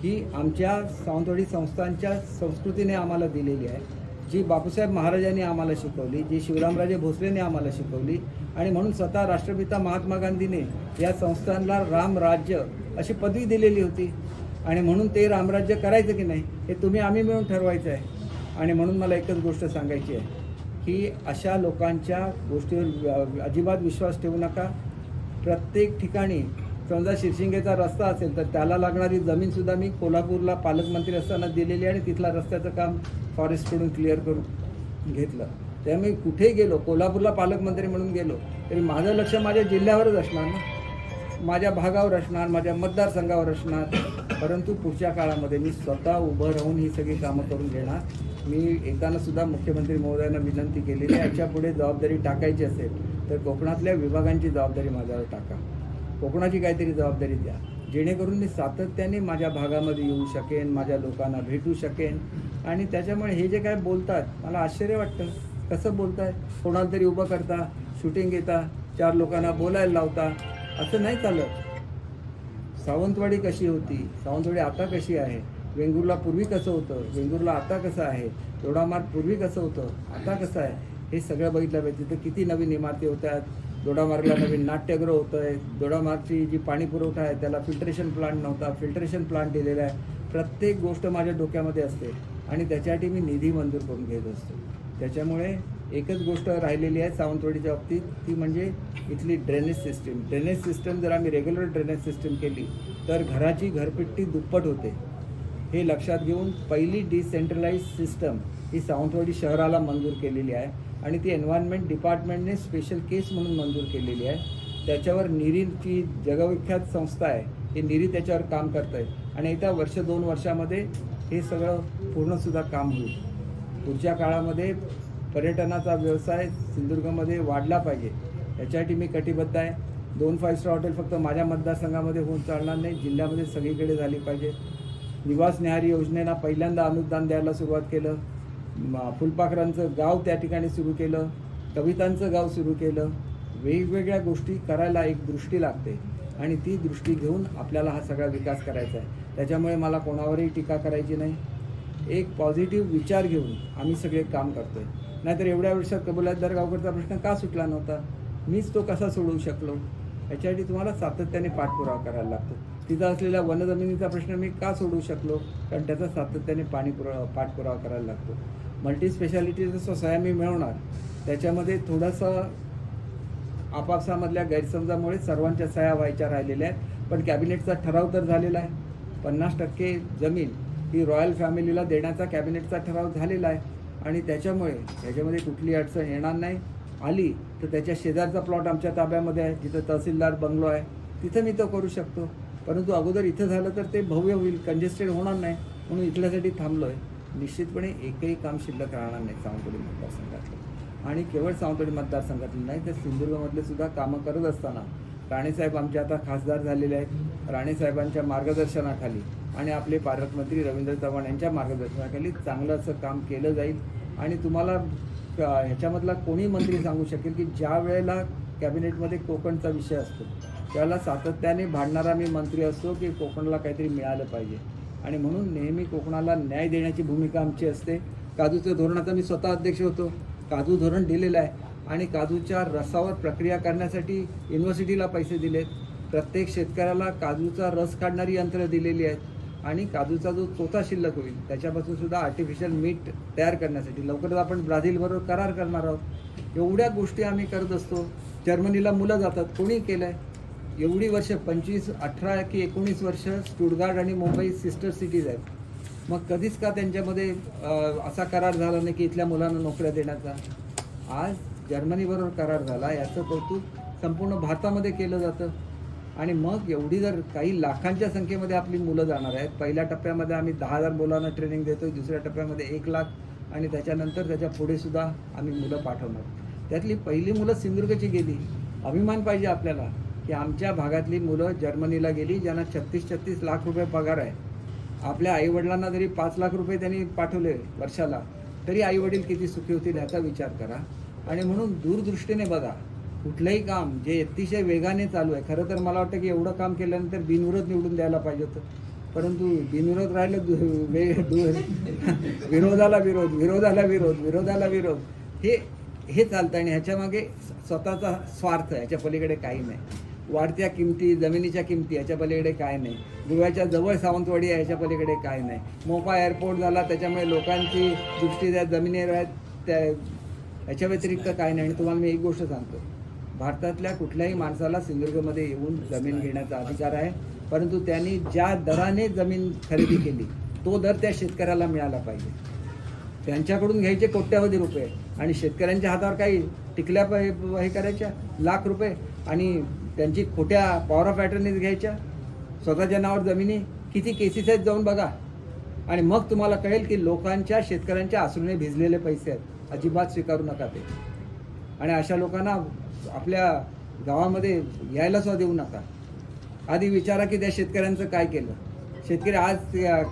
ही आमच्या सावंतवाडी संस्थांच्या संस्कृतीने आम्हाला दिलेली आहे, जी बापूसाहेब महाराजांनी आम्हाला शिकवली, जी शिवरामराजे भोसलेने आम्हाला शिकवली आणि म्हणून स्वतः राष्ट्रपिता महात्मा गांधीने या संस्थांना रामराज्य अशी पदवी दिलेली होती आणि म्हणून ते रामराज्य करायचं की नाही हे तुम्ही आम्ही मिळून ठरवायचं आहे. आणि म्हणून मला एकच गोष्ट सांगायची आहे की अशा लोकांच्या गोष्टीवर अजिबात विश्वास ठेवू नका. प्रत्येक ठिकाणी समजा शिरशिंगेचा रस्ता असेल तर त्याला लागणारी जमीनसुद्धा मी कोल्हापूरला पालकमंत्री असताना दिलेली आणि तिथला रस्त्याचं काम फॉरेस्टकडून क्लिअर करून घेतलं. त्यामुळे कुठेही गेलो, कोल्हापूरला पालकमंत्री म्हणून गेलो तरी माझं लक्ष माझ्या जिल्ह्यावरच असणार ना, माझ्या भागावर असणार, माझ्या मतदारसंघावर असणार. परंतु पुढच्या काळामध्ये मी स्वतः उभं राहून ही सगळी कामं करून घेणार. मी एकदानं सुद्धा मुख्यमंत्री महोदयांना विनंती केलेली आहे, याच्या पुढे जबाबदारी टाकायची असेल तर कोकणातल्या विभागांची जबाबदारी माझ्यावर टाका, कोकणाची काहीतरी जबाबदारी द्या, जेणेकरून मी सातत्याने माझ्या भागामध्ये येऊ शकेन, माझ्या लोकांना भेटू शकेन. आणि त्याच्यामुळे हे जे काय बोलतात मला आश्चर्य वाटतं. कसं बोलताय, कोणाला तरी उभं करता, शूटिंग घेता, 4 लोकांना बोलायला लावता, असं नाही चालत. सावंतवाडी कशी होती, सावंतवाडी आता कशी आहे, वेंगुर्ला पूर्वी कसं होतं, वेंगुर्ला आता कसं आहे, दोडामार्ग पूर्वी कसं होतं, आता कसं आहे, हे सगळं बघितलं पाहिजे. तिथं किती नवीन इमारती होत आहेत, दोडामार्गला नवीन नाट्यगृह होतं आहे, दोडामार्गची जी पाणी पुरवठा आहे त्याला फिल्ट्रेशन प्लांट नव्हता, फिल्ट्रेशन प्लांट दिलेला आहे. प्रत्येक गोष्ट माझ्या डोक्यामध्ये असते आणि त्याच्यासाठी मी निधी मंजूर करून घेत असतो. त्याच्यामुळे एकच गोष्ट राहिलेली आहे सावंतवाडीच्या बाबतीत, ती म्हणजे इथली ड्रेनेज सिस्टीम. ड्रेनेज सिस्टम जर आम्ही रेग्युलर ड्रेनेज सिस्टीम केली तर घराची घरपट्टी दुप्पट होते. हे लक्षात घेऊन पहिली डिसेंट्रलाइज सिस्टम ही सावंतवाडी शहराला मंजूर केलेली आहे आणि ती एन्व्हायरमेंट डिपार्टमेंटने स्पेशल केस म्हणून मंजूर केलेली आहे. त्याच्यावर निरीची जगविख्यात संस्था आहे, ही निरी त्याच्यावर काम करत आहे आणि येत्या 1-2 वर्षामध्ये हे सगळं पूर्णसुद्धा काम होईल. पुढच्या काळामध्ये पर्यटनाचा व्यवसाय सिंधुदुर्गमध्ये वाढला पाहिजे, याच्यासाठी मी कटिबद्ध आहे. 2 5 स्टार हॉटेल फक्त माझ्या मतदारसंघामध्ये होऊन चालणार नाही, जिल्ह्यामध्ये सगळीकडे झाली पाहिजे. निवास न्याहारी योजनेला पहिल्यांदा अनुदान द्यायला सुरुवात केलं. फुलपाखरांचं गाव त्या ठिकाणी सुरू केलं, कवितांचं गाव सुरू केलं. वेगवेगळ्या गोष्टी करायला एक दृष्टी लागते आणि ती दृष्टी घेऊन आपल्याला हा सगळा विकास करायचा आहे. त्याच्यामुळे मला कोणावरही टीका करायची नाही. एक पॉझिटिव्ह विचार घेऊन आम्ही सगळे काम करतो आहे. नाहीतर एवढ्या वर्षात कबुलातदार गावकरचा प्रश्न का सुटला नव्हता, मीच तो कसा सोडवू शकलो, याच्यासाठी तुम्हाला सातत्याने पाठपुरावा करायला लागतो. तिथं असलेल्या वनजमिनीचा प्रश्न मी का सोडवू शकलो, कारण त्याचा सातत्याने पाठपुरावा करायला लागतो. मल्टी स्पेशालिटीचा सह्या मी मिळवणार, त्याच्यामध्ये थोडंसं आपापसामधल्या गैरसमजामुळे सर्वांच्या सह्या व्हायच्या राहिलेल्या आहेत. पण कॅबिनेटचा ठराव तर झालेला आहे. 50% जमीन ही रॉयल फॅमिलीला देण्याचा कॅबिनेटचा ठराव झालेला आहे आणि त्याच्यामुळे याच्यामध्ये कुठली अडचण येणार नाही. आली तर त्याच्या शेजारचा प्लॉट आमच्या ताब्यामध्ये आहे, जिथं तहसीलदार बंगलो आहे, तिथं मी तो करू शकतो. परंतु अगोदर इथं झालं तर ते भव्य होईल, कंजेस्टेड होणार नाही, म्हणून इथल्यासाठी थांबलो आहे. निश्चितपणे एकही काम शिल्लक राहणार नाही सावंतवाडी मतदारसंघातलं. आणि केवळ सावंतवाडी मतदारसंघातलं नाही तर सिंधुदुर्गमधले सुद्धा कामं करत असताना राणेसाहेब आमचे आता खासदार झालेले आहेत. राणेसाहेबांच्या मार्गदर्शनाखाली आणि आपले पालकमंत्री रवींद्र चव्हाण यांच्या मार्गदर्शनाखाली चांगलं असं काम केलं जाईल. आणि तुम्हाला ह्याच्यामधला कोणी मंत्री सांगू शकेल की ज्या वेळेला कॅबिनेटमध्ये कोकणचा विषय असतो त्याला सातत्याने भांडणारा मी मंत्री असतो की कोकणला काहीतरी मिळालं पाहिजे. आणि म्हणून नेहमी कोकणाला न्याय देण्याची भूमिका आमची असते. काजूच्या धोरणाचा मी स्वतः अध्यक्ष होतो. काजू धोरण दिलेलं आहे आणि काजूच्या रसावर प्रक्रिया करण्यासाठी युनिव्हर्सिटीला पैसे दिलेत. प्रत्येक शेतकऱ्याला काजूचा रस काढणारी यंत्रं दिलेली आहेत आणि काजूचा जो चोथा शिल्लक होईल त्याच्यापासून सुद्धा आर्टिफिशियल मीठ तयार करण्यासाठी लवकरच आपण ब्राझीलबरोबर करार करणार आहोत. एवढ्या गोष्टी आम्ही करत असतो. जर्मनीला मुलं जातात, कोणी केलं आहे? एवढी वर्ष 25, 18 की 19 वर्ष स्टुटगार्ट आणि मुंबई सिस्टर सिटीज आहेत. मग कधीच का त्यांच्यामध्ये असा करार झाला नाही की इथल्या मुलांना नोकऱ्या देण्याचा? आज जर्मनीबरोबर करार झाला, याचं कौतुक संपूर्ण भारतामध्ये केलं जातं. आणि मग एवढी जर काही लाखांच्या संख्येमध्ये आपली मुलं जाणार आहेत. पहिल्या टप्प्यामध्ये आम्ही 10,000 मुलांना ट्रेनिंग देतो, दुसऱ्या टप्प्यामध्ये 1 लाख आणि त्याच्यानंतर त्याच्या पुढे सुद्धा आम्ही मुलं पाठवणार. त्यातली पहिली मुलं सिंधुदुर्गची गेली. अभिमान पाहिजे आपल्याला की आमच्या भागातली मुलं जर्मनीला गेली, ज्यांना 36-36 लाख रुपये पगार आहे. आपल्या आईवडिलांना जरी 5 लाख रुपये त्यांनी पाठवले वर्षाला, तरी आईवडील किती सुखी होतील ह्याचा विचार करा. आणि म्हणून दूरदृष्टीने बघा. कुठलंही काम जे अतिशय वेगाने चालू आहे, खरं तर मला वाटतं की एवढं काम केल्यानंतर बिनविरोध निवडून द्यायला पाहिजे होतं, परंतु बिनविरोध राहिलं विरोधाला विरोध, विरोधाला विरोध, विरोधाला विरोध, हे चालतं आणि ह्याच्यामागे स्वतःचा स्वार्थ आहे, ह्याच्या पलीकडे काही नाही. वाढत्या किमती, जमिनीच्या किमती, ह्याच्या पलीकडे काय नाही. गोव्याच्या जवळ सावंतवाडी आहे, ह्याच्या पलीकडे काय नाही. मोपा एअरपोर्ट झाला, त्याच्यामुळे लोकांची दृष्टी त्या जमिनीवर आहेत, त्या ह्याच्या व्यतिरिक्त काय नाही. आणि तुम्हाला मी एक गोष्ट सांगतो, भारतातल्या कुठल्याही माणसाला सिंधुदुर्गमध्ये येऊन जमीन घेण्याचा अधिकार आहे, परंतु त्यांनी ज्या दराने जमीन खरेदी केली तो दर त्या शेतकऱ्याला मिळाला पाहिजे. त्यांच्याकडून घ्यायचे कोट्यावधी रुपये आणि शेतकऱ्यांच्या हातावर काही टिकल्या हे करायच्या लाख रुपये आणि त्यांची खोट्या पॉवर ऑफ अटर्नीज घ्यायच्या, स्वतःच्या नावावर जमिनी. किती केसेस आहेत जाऊन बघा आणि मग तुम्हाला कळेल की लोकांच्या, शेतकऱ्यांच्या आसरूने भिजलेले पैसे आहेत. अजिबात स्वीकारू नका ते. आणि अशा लोकांना आपल्या गावामध्ये यायला सुद्धा देऊ नका. आधी विचारा की त्या शेतकऱ्यांचं काय केलं. शेतकरी आज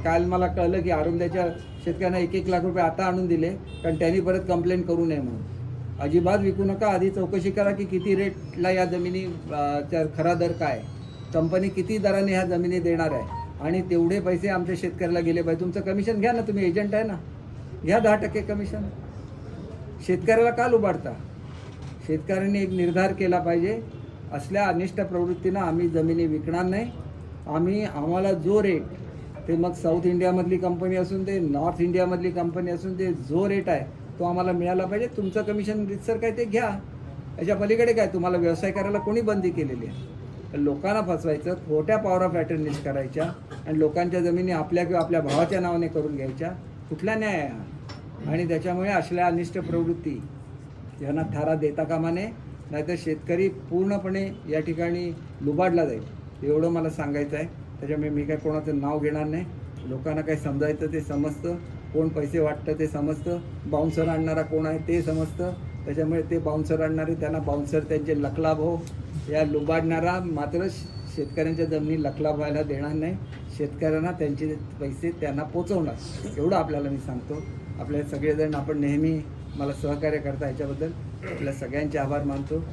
काल मला कळलं की आरुंद्याच्या शेतकऱ्यांना 1-1 लाख रुपये आता आणून दिले कारण त्यांनी परत कंप्लेंट करू नये म्हणून. अजिबात विकू नका. आधी चौकशी करा की किती रेटला या जमिनी खरा दर काय, कंपनी किती दराने ह्या जमिनी देणार आहे आणि तेवढे पैसे आमच्या शेतकऱ्याला गेले पाहिजे. तुमचं कमिशन घ्या ना, तुम्ही एजंट आहे ना, घ्या 10% कमिशन. शेतकऱ्याला का लुबाडता. शेतकऱ्यांनी एक निर्धार केला पाहिजे, असल्या अनिष्ट प्रवृत्तीनं आम्ही जमिनी विकणार नाही. आम्हाला जो रेट, ते मग साऊथ इंडियामधली कंपनी असून दे, नॉर्थ इंडियामधली कंपनी असून दे, जो रेट आहे तो आम्हाला मिळाला पाहिजे. तुमचं कमिशन रितसर काय ते घ्या. याच्या पलीकडे काय, तुम्हाला व्यवसाय करायला कोणी बंदी केलेली आहे. लोकांना फसवायचं, खोट्या पॉवर ऑफ अटर्नीज करायच्या आणि लोकांच्या जमिनी आपल्या किंवा आपल्या भावाच्या नावाने करून घ्यायच्या. कुठला न्याय आहे हा. आणि त्याच्यामुळे असल्या अनिष्ट प्रवृत्ती यांना थारा देता कामा नये, नाहीतर शेतकरी पूर्णपणे या ठिकाणी लुबाडला जाईल. एवढं मला सांगायचं आहे. त्याच्यामुळे मी काय कोणाचं नाव घेणार नाही. लोकांना काय समजायचं ते समजतं, कोण पैसे वाटतं ते समजतं, बाउन्सर आणणारा कोण आहे ते समजतं. त्याच्यामुळे ते बाउन्सर आणणारे, त्यांना बाउन्सर त्यांचे लखलाभ हो. या लुबाडणारा मात्र शेतकऱ्यांच्या जमिनी लखलाभ व्हायला देणार नाही. शेतकऱ्यांना त्यांचे पैसे त्यांना पोचवणार, एवढं आपल्याला मी सांगतो. आपल्या सगळेजण आपण नेहमी मला सहकार्य करता, ह्याच्याबद्दल आपल्या सगळ्यांचे आभार मानतो.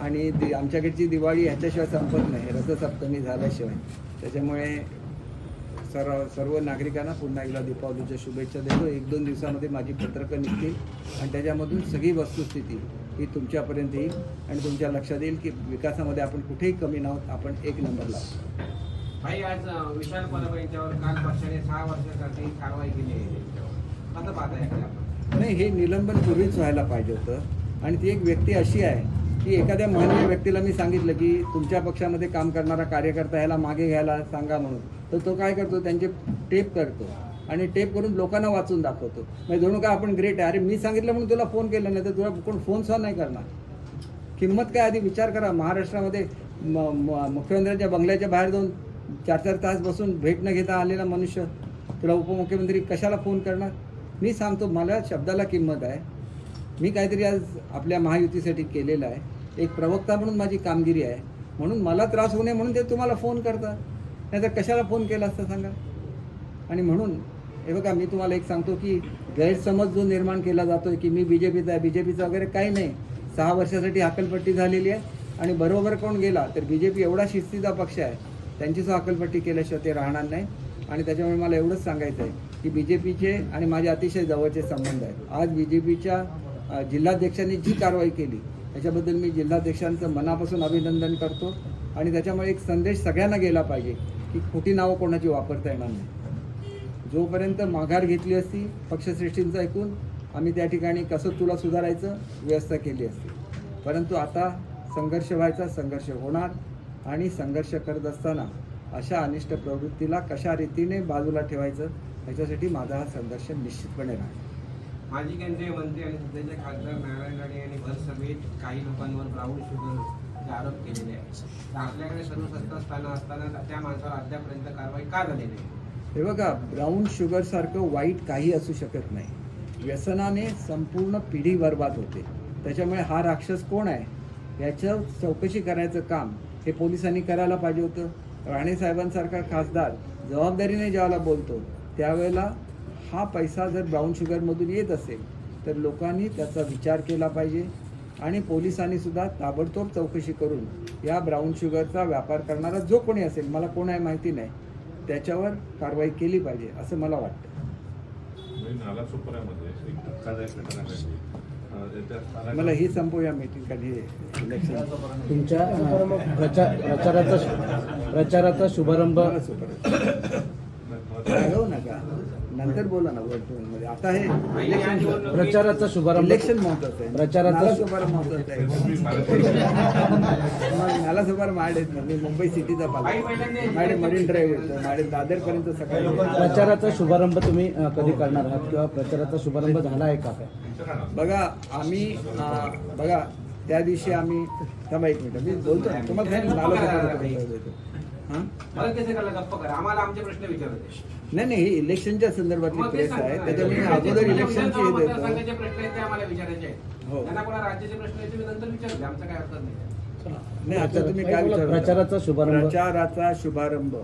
आणि आमच्याकडची दिवाळी ह्याच्याशिवाय संपत नाही, रथसप्तमी झाल्याशिवाय. त्याच्यामुळे सर्व नागरिकांना पुन्हा एकदा दीपावलीच्या शुभेच्छा देतो. 1-2 दिवसामध्ये माझी पत्रकं निघतील आणि त्याच्यामधून सगळी वस्तुस्थिती ही तुमच्यापर्यंत येईल आणि तुमच्या लक्षात येईल की विकासामध्ये आपण कुठेही कमी नाहोत, आपण 1 नंबरला आहोत. भाई, आज विशाल परब यांच्यावर काल पक्षाने 6 वर्षासाठी कारवाई केली आहे. कसं पाहताय आपण? नाही, हे निलंबन पूर्वीच व्हायला पाहिजे होतं. आणि ती एक व्यक्ती अशी आहे की एखाद्या महनीय व्यक्तीला मी सांगितलं की तुमच्या पक्षामध्ये काम करणारा कार्यकर्ता ह्याला मागे घ्यायला सांगा म्हणून, तर तो काय करतो, त्यांचे टेप करतो आणि टेप करून लोकांना वाचून दाखवतो. म्हणजे दोन काय आपण ग्रेट आहे, अरे मी सांगितलं म्हणून तुला फोन केला, नाही तर तुला कोण फोन सुद्धा नाही करणार. किंमत काय, आधी विचार करा. महाराष्ट्रामध्ये मुख्यमंत्र्यांच्या बंगल्याच्या बाहेर जाऊन 4-4 तास बसून भेट न घेता आलेला मनुष्य तुला उपमुख्यमंत्री कशाला फोन करणार. मी सांगतो, मला शब्दाला किंमत आहे. मी काहीतरी आज आपल्या महायुतीसाठी केलेलं आहे, एक प्रवक्ता म्हणून माझी कामगिरी आहे, म्हणून मला त्रास होऊ नये म्हणून ते तुम्हाला फोन करतात, नाही तर कशाला फोन केला असता सांगा. आणि म्हणून हे बघा, मी तुम्हाला एक सांगतो की गैरसमज जो निर्माण केला जातोय की मी बीजेपीचा आहे, बीजेपीचा वगैरे काही नाही. 6 वर्षासाठी हकालपट्टी झालेली आहे आणि बरोबर कोण गेला तर बीजेपी एवढा शिस्तीचा पक्ष आहे, त्यांची सुद्धा हकालपट्टी केल्याशिवाय ते राहणार नाही. आणि त्याच्यामुळे मला एवढंच सांगायचं आहे की बीजेपीचे आणि माझे अतिशय जवळचे संबंध आहेत. आज बीजेपीच्या जिल्हाध्यक्षांनी जी कारवाई केली त्याच्याबद्दल मी जिल्हाध्यक्षांचं मनापासून अभिनंदन करतो. आणि त्याच्यामुळे एक संदेश सगळ्यांना गेला पाहिजे की खोटी नावं कोणाची वापरता येणार नाही. जोपर्यंत माघार घेतली असती पक्षश्रेष्ठींचं ऐकून, आम्ही त्या ठिकाणी कसं तुला सुधारायचं व्यवस्था केली असती. परंतु आता संघर्ष व्हायचा, संघर्ष होणार. आणि संघर्ष करत असताना अशा अनिष्ट प्रवृत्तीला कशा रीतीने बाजूला ठेवायचं ह्याच्यासाठी माझा हा संघर्ष निश्चितपणे राहणार. माजी केंद्रीय मंत्री आणि सध्याचे खासदार नारायण राणे यांनी भर सभेत काही लोकांवर ब्राऊन शुगरचे आरोप केलेले आहेत. तर आपल्याकडे सर्व सत्ता स्थानं असताना त्या माणसावर अद्यापर्यंत कारवाई का झाली नाही? हे बघा, ब्राऊन शुगरसारखं वाईट काही असू शकत नाही. व्यसनाने संपूर्ण पिढी बर्बाद होते. त्याच्यामुळे हा राक्षस कोण आहे याचं चौकशी करायचं काम हे पोलिसांनी करायला पाहिजे होतं. राणे साहेबांसारखा खासदार जबाबदारीने ज्यावेळेला बोलतो त्यावेळेला हा पैसा जर ब्राऊन शुगरमधून येत असेल तर लोकांनी त्याचा विचार केला पाहिजे आणि पोलिसांनी सुद्धा ताबडतोब चौकशी करून या ब्राऊन शुगरचा व्यापार करणारा जो कोणी असेल, मला कोण आहे माहिती नाही, त्याच्यावर कारवाई केली पाहिजे असं मला वाटतं. मला ही संपूया मीटिंग कधी इलेक्शन तुमच्या प्रचाराचा शुभारंभ रागवू नका, नंतर बोला ना मध्ये. आता हे इलेक्शन प्रचाराचा शुभारंभ इलेक्शन महत्वाचं आहे. प्रचाराचा नाला शुभारंभ महत्वाचा आहे. नाला शुभारंभ आहेत ना, मी मुंबई सिटीचा पाहिजे, माझे मरीन ड्राईव्ह येतो, माझे दादरपर्यंत सकाळी प्रचाराचा शुभारंभ तुम्ही कधी करणार आहात किंवा प्रचाराचा शुभारंभ झाला आहे का? बघा आम्ही बघा त्या दिवशी आम्ही थांबा एक मिनिट मी बोलतो ना तुम्हाला काय नाला शुभारंभ देतो. हां मला कसं करायला गप्प करा, आम्हाला आमचे प्रश्न विचारते. नाही ही इलेक्शनच्या संदर्भातली प्रेस आहे, त्याच्यामुळे मी अगोदर इलेक्शनची हे देतो. संघाचे प्रश्न आहेत ते आम्हाला विचारायचे आहेत. हो. त्यांना कोणा राज्याचे प्रश्न आहेत तुम्ही नंतर विचारले, आमचा काय अर्थ नाही. नाही आता तुम्ही काय विचारता? प्रचाराचा शुभारंभ प्रचाराचा शुभारंभ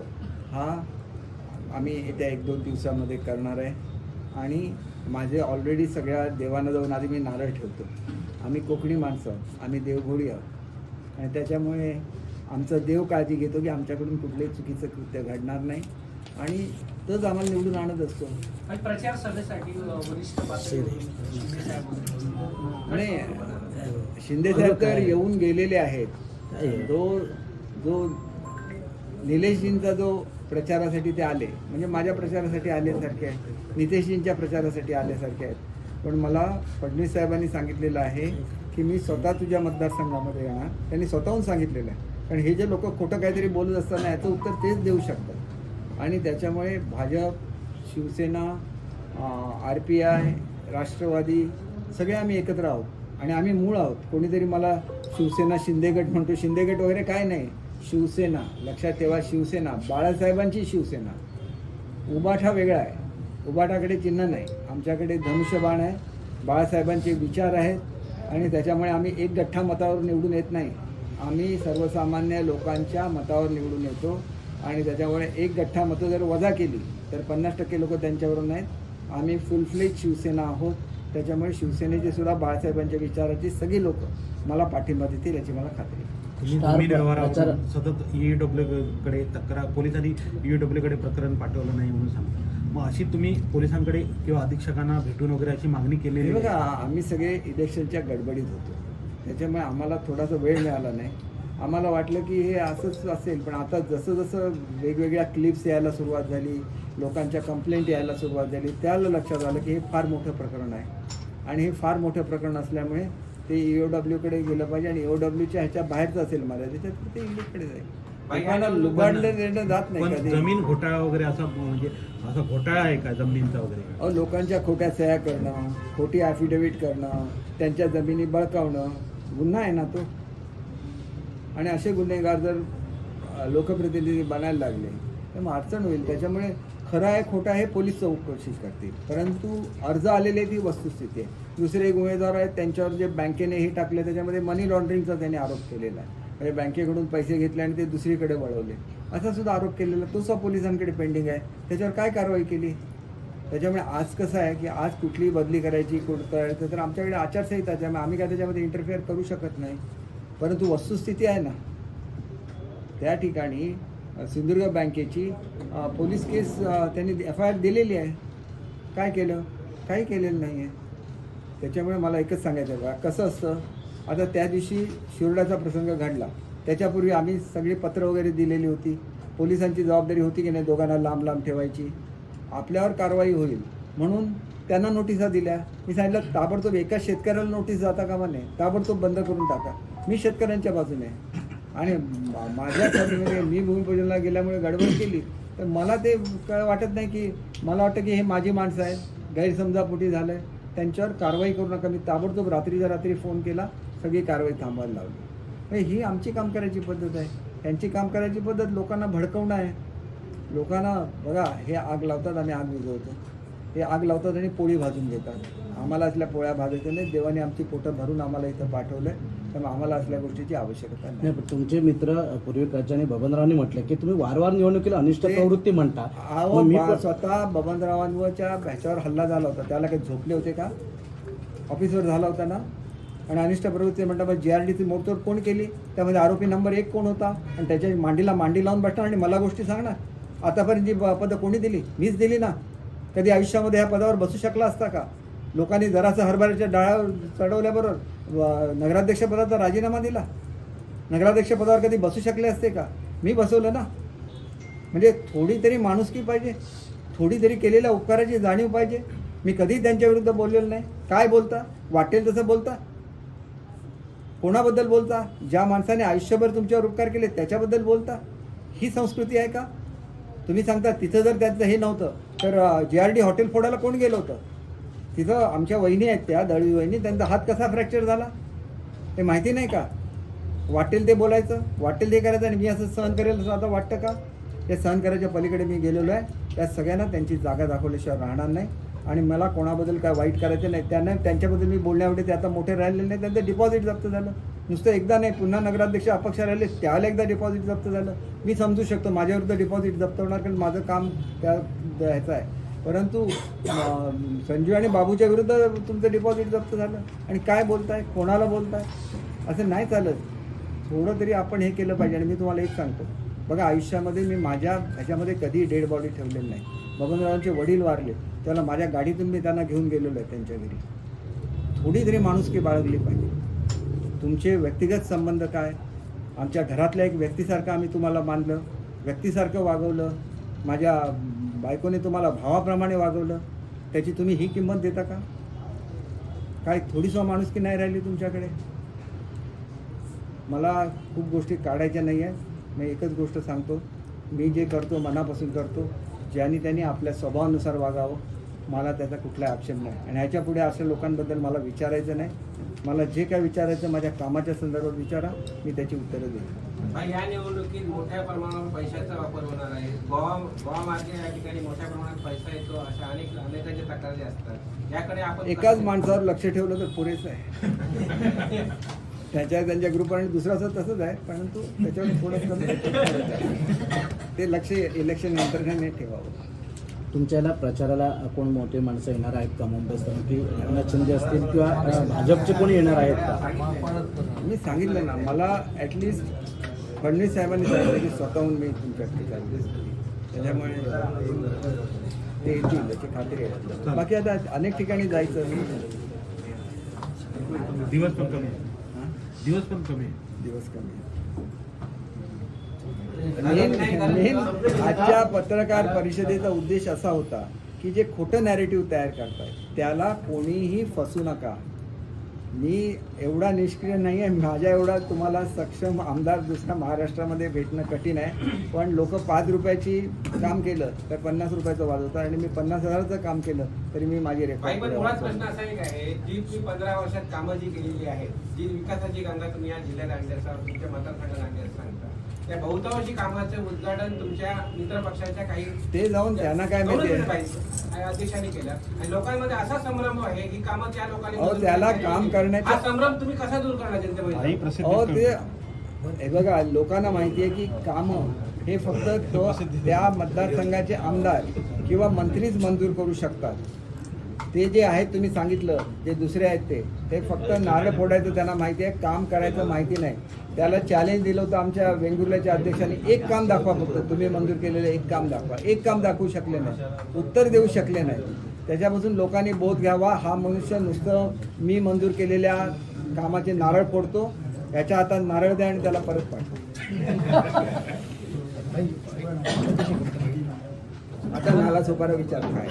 हा आम्ही येत्या 1-2 दिवसामध्ये करणार आहे. आणि माझे ऑलरेडी सगळ्या देवांना जाऊन आधी मी नारळ ठेवतो. आम्ही कोकणी माणसं आहोत, आम्ही देवघोडी आहोत आणि त्याच्यामुळे आमचा देव काळजी घेतो की आमच्याकडून कुठलंही चुकीचं कृत्य घडणार नाही आणि तोच आम्हाला निवडून आणत असतो. आणि प्रचार सभेसाठी वरिष्ठ पातळीवर आणि शिंदे साहेब तर येऊन गेलेले आहेत. जो निलेशजींचा जो प्रचारासाठी ते आले, म्हणजे माझ्या प्रचारासाठी आल्यासारखे आहेत, नितेशजींच्या प्रचारासाठी आल्यासारखे आहेत. पण मला फडणवीस साहेबांनी सांगितलेलं आहे की मी स्वतः तुझ्या मतदारसंघामध्ये येणार. त्यांनी स्वतःहून सांगितलेलं आहे. कारण हे जे लोक खोटं काहीतरी बोलत असताना याचं उत्तर तेच देऊ शकतात. आणि त्याच्यामुळे भाजप, शिवसेना, RPI, राष्ट्रवादी सगळे आम्ही एकत्र आहोत आणि आम्ही मूळ आहोत. कोणीतरी मला शिवसेना शिंदेगट म्हणतो, शिंदेगट वगैरे काय नाही, शिवसेना लक्षात ठेवा. शिवसेना बाळासाहेबांची शिवसेना. उबाठा वेगळा आहे, उबाठाकडे चिन्ह नाही, आमच्याकडे धनुष्यबाण आहे, बाळासाहेबांचे विचार आहेत आणि त्याच्यामुळे आम्ही एक गठ्ठा मतावर निवडून येत नाही, आम्ही सर्वसामान्य लोकांच्या मतावर निवडून येतो. आणि त्याच्यामुळे एक गठ्ठा मतं जर वजा केली तर 50% लोक त्यांच्यावरून नाहीत. आम्ही फुल फ्लेज शिवसेना आहोत. त्याच्यामुळे शिवसेनेचे सुद्धा बाळासाहेबांच्या विचाराची सगळी लोक मला पाठिंबा देतील याची मला खात्री आहे. तुम्ही जमीन व्यवहारावर सतत EEW कडे तक्रार, पोलिसांनी EEW कडे प्रकरण पाठवलं नाही म्हणून सांगता. मग अशी तुम्ही पोलिसांकडे किंवा अधीक्षकांना भेटून वगैरे अशी मागणी केलेली बघा आम्ही सगळे इलेक्शनच्या गडबडीत होतो, त्याच्यामुळे आम्हाला थोडासा वेळ मिळाला नाही. आम्हाला वाटलं की हे असंच असेल, पण आता जसं जसं वेगवेगळ्या क्लिप्स यायला सुरुवात झाली, लोकांच्या कंप्लेंट यायला सुरुवात झाली, त्याला लक्षात आलं की हे फार मोठं प्रकरण आहे आणि हे फार मोठं प्रकरण असल्यामुळे ते EOW कडे गेलं पाहिजे आणि EOWच्या ह्याच्या बाहेरचं असेल मर्यादेच्या तर ते ईडीकडे जाईल. लोकांना लुबाडलं देणं जात नाही पण कधी. जमीन घोटाळा वगैरे असा म्हणजे असा घोटाळा आहे का जमिनींचा वगैरे? अहो लोकांच्या खोट्या सह्या करणं, खोटी ॲफिडेव्हिट करणं, त्यांच्या जमिनी बळकावणं गुन्हा आहे ना तो. आणि असे गुन्हेगार जर लोकप्रतिनिधी बनायला लागले तर मग अडचण होईल. त्याच्यामुळे खरं आहे खोटं आहे पोलीस चौकशी करतील, परंतु अर्ज आलेली ती वस्तुस्थिती आहे. दुसरे एक उमेदवार आहेत त्यांच्यावर जे बँकेने हे टाकले त्याच्यामध्ये मनी लॉन्ड्रिंगचा त्यांनी आरोप केलेला आहे. म्हणजे बँकेकडून पैसे घेतले आणि ते दुसरीकडे वळवले असा सुद्धा आरोप केलेला, तो सुद्धा पोलिसांकडे पेंडिंग आहे. त्याच्यावर काय कारवाई केली? त्याच्यामुळे आज कसं आहे की आज कुठलीही बदली करायची कुठं तर आमच्याकडे आचारसंहिता आहे, त्यामुळे आम्ही काय त्याच्यामध्ये इंटरफेअर करू शकत नाही. परंतु वस्तुस्थिती आहे ना, त्या ठिकाणी सिंधुदुर्ग बँकेची पोलीस केस त्यांनी FIR दिलेली आहे. काय केलं? काही केलेलं नाही आहे. त्याच्यामुळे मला एकच सांगायचं आहे बघा कसं असतं. आता त्या दिवशी शिरोड्याचा प्रसंग घडला, त्याच्यापूर्वी आम्ही सगळी पत्र वगैरे दिलेली होती. पोलिसांची जबाबदारी होती की नाही दोघांना लांब लांब ठेवायची, आपल्यावर कारवाई होईल म्हणून त्यांना नोटिसा दिल्या. मी सांगितलं ताबडतोब एका शेतकऱ्याला नोटीस जाता कामा नये, ताबडतोब बंद करून टाका. मी शेतकऱ्यांच्या बाजूने आहे आणि माझ्या खात्यामध्ये मी भूमिपूजनाला गेल्यामुळे गडबड केली तर मला ते काय वाटत नाही की मला वाटतं की हे माझी माणसं आहेत, गैरसमजापोटी झालं आहे, त्यांच्यावर कारवाई करू नका. मी ताबडतोब रात्रीच्या रात्री फोन केला, सगळी कारवाई थांबवायला लावली. म्हणजे ही आमची काम करायची पद्धत आहे. त्यांची काम करायची पद्धत लोकांना भडकवणं आहे. लोकांना बघा हे आग लावतात, आम्ही आग विझवतो, हे आग लावतात आणि पोळी भाजून घेतात. आम्हाला असल्या पोळ्या भाजायच्या नाही. देवाने आमची पोटं भरून आम्हाला इथं पाठवलं आहे, त्यामुळे आम्हाला असल्या गोष्टीची आवश्यकता नाही. पण तुमचे मित्र पूर्वी प्रजाने बबनरावांनी म्हटलं की तुम्ही वारंवार निवडणुकीला अनिष्ट प्रवृत्ती म्हणता. अहो मग मी स्वतः बबनरावांवरच्या ह्याच्यावर हल्ला झाला होता, त्याला काही झोपले होते का? ऑफिसवर झाला होता ना, आणि अनिष्ट प्रवृत्ती म्हणतात GRDची मोडतोड कोण केली, त्यामध्ये आरोपी नंबर 1 कोण होता आणि त्याच्या मांडीला मांडी लावून बसणार आणि मला गोष्टी सांगणार. आतापर्यंत जी पदं कोणी दिली? मीच दिली ना. कधी आयुष्यामध्ये ह्या पदावर बसू शकला असता का? लोकांनी जरासं हरभऱ्याच्या डाळ्यावर चढवल्याबरोबर नगराध्यक्ष पदाचा राजीनामा दिला. नगराध्यक्ष पदावर कधी बसू शकले असते का? मी बसवलं ना. म्हणजे थोडी तरी माणुसकी पाहिजे, थोडी तरी केलेल्या उपकाराची जाणीव पाहिजे. मी कधी त्यांच्या विरुद्ध बोललेलो नाही. काय बोलता? वाटेल तसं बोलता. कोणाबद्दल बोलता? ज्या माणसाने आयुष्यभर तुमच्यावर उपकार केले त्याच्याबद्दल बोलता. ही संस्कृती आहे का? तुम्ही सांगता तिथं जर त्यांचं हे नव्हतं तर GRD हॉटेल फोडायला कोण गेलं होतं? तिथं आमच्या वहिनी आहेत, त्या दळवी वहिनी, त्यांचा हात कसा फ्रॅक्चर झाला हे माहिती नाही का? वाटेल ते बोलायचं, वाटेल ते करायचं आणि मी असं सहन करेल असं आता वाटतं का? ते सहन करायच्या पलीकडे मी गेलेलो आहे. त्या सगळ्यांना त्यांची जागा दाखवल्याशिवाय राहणार नाही आणि मला कोणाबद्दल काय वाईट करायचं नाही. त्यांना त्यांच्याबद्दल मी बोलण्याएवढे ते आता मोठे राहिलेले नाही. त्यांचं डिपॉझिट जप्त झालं. नुसतं एकदा नाही, पुन्हा नगराध्यक्ष अपक्ष राहिले त्याला एकदा डिपॉझिट जप्त झालं. मी समजू शकतो माझ्याविरुद्ध डिपॉझिट जप्त होणार कारण माझं काम त्या ह्याचं आहे. परंतु संजू आणि बाबूच्या विरुद्ध तुमचं डिपॉझिट जप्त झालं आणि काय बोलताय? कोणाला बोलताय? असं नाही चालत. थोडं तरी आपण हे केलं पाहिजे. आणि मी तुम्हाला एक सांगतो बघा, आयुष्यामध्ये मी माझ्या ह्याच्यामध्ये कधी डेड बॉडी ठेवलेली नाही. बबनरावांचे वडील वारले त्याला माझ्या गाडीतून मी त्यांना घेऊन गेलेलो आहे त्यांच्या घरी. थोडी तरी माणुसकी बाळगली पाहिजे. तुमचे व्यक्तिगत संबंध काय? आमच्या घरातल्या एक व्यक्तीसारखं आम्ही तुम्हाला मानलं, व्यक्तीसारखं वागवलं. माझ्या बायकोने तुम्हाला भावाप्रमाणे वागवलं. त्याची तुम्ही ही किंमत देता का? काय थोडीसं माणुसकी नाही राहिली तुमच्याकडे? मला खूप गोष्टी काढायच्या नाही आहेत. मी एकच गोष्ट सांगतो, मी जे करतो मनापासून करतो. ज्यांनी त्यांनी आपल्या स्वभावानुसार वागावं. मला त्याचा कुठलाही आक्षेप नाही आणि ह्याच्या पुढे अशा लोकांबद्दल मला विचारायचं नाही. मला जे काय विचारायचं माझ्या कामाच्या संदर्भात विचारा, मी त्याची उत्तरं देईन. या निवडणुकीत मोठ्या प्रमाणावर पैशाचा वापर होणार आहे. गोवा मार्गे या ठिकाणी मोठ्या प्रमाणात पैसा येतो अशा अनेकांच्या तक्रारी असतात. याकडे आपण एकाच माणसावर लक्ष ठेवलं तर पुरेसं आहे. त्यांच्या ग्रुपवर दुसरं असं तसंच आहे, परंतु त्याच्यावर थोडं कमी ते लक्ष इलेक्शन नंतर नाही ठेवावं. तुमच्या याला प्रचाराला कोण मोठे माणसं येणार आहेत का? मुंबईत की एकनाथ शिंदे असतील किंवा भाजपचे कोणी येणार आहेत का? मी सांगितलं ना, मला ॲटलिस्ट फडणवीस साहेबांनी सांगितलं की स्वतःहून मी तुमच्याकडे चालले. त्याच्यामुळे ते येतील त्याची खात्री आहे. बाकी आता अनेक ठिकाणी जायचं. दिवस पण कमी आहे. दिवस पण कमी आहे. दिवस कमी. मेन आजच्या पत्रकार परिषदेचा उद्देश असा होता की जे खोटं नॅरेटिव्ह तयार करतायत त्याला कोणीही फसू नका. मी एवढा निष्क्रिय नाही आहे. माझ्या एवढा तुम्हाला सक्षम आमदार दुसरा महाराष्ट्रामध्ये भेटणं कठीण आहे. पण लोक 5 रुपयाची काम केलं तर 50 रुपयाचं वाजवतात आणि मी 50,000चं काम केलं तरी मी माझी पण मुळात रेकॉर्ड. प्रश्न असा एक आहे, जी तुम्ही 15 वर्षात कामं जी केलेली आहेत, जी विकासाची गंगा तुम्ही या जिल्ह्यात आणली असं तुमच्या मतदारसंघात आणली असं सांगता, त्या बहुतांशी कामाचं उद्घाटन तुमच्या मित्र पक्षाच्या काही ते जाऊन त्यांना काय माहिती आहे? अध्यक्षांनी केलं आणि लोकांमध्ये असा संभ्रम आहे की कामं त्या लोकांनी अहो, त्याला काम करण्याचा- हा संभ्रम तुम्ही कसा दूर करणार जनतेमध्ये? अहो ते हे बघा, लोकांना माहिती आहे की कामं हे फक्त त्या मतदारसंघाचे आमदार किंवा मंत्रीच मंजूर करू शकतात. ते जे आहेत तुम्ही सांगितलं जे दुसरे आहेत ते फक्त नारळ फोडायचं त्यांना माहिती आहे, काम करायचं माहिती नाही. त्याला चॅलेंज दिलं होतं आमच्या वेंगुर्ल्याच्या अध्यक्षांनी, एक काम दाखवा फक्त तुम्ही मंजूर केलेलं एक काम दाखवा. एक काम दाखवू शकले नाही, उत्तर देऊ शकले नाही. त्याच्यापासून लोकांनी बोध घ्यावा. हा मनुष्य नुसतं मी मंजूर केलेल्या कामाचे नारळ फोडतो, याच्या हातात नारळ द्या आणि त्याला परत पाठवा. आता नाला सोपारा विचार काय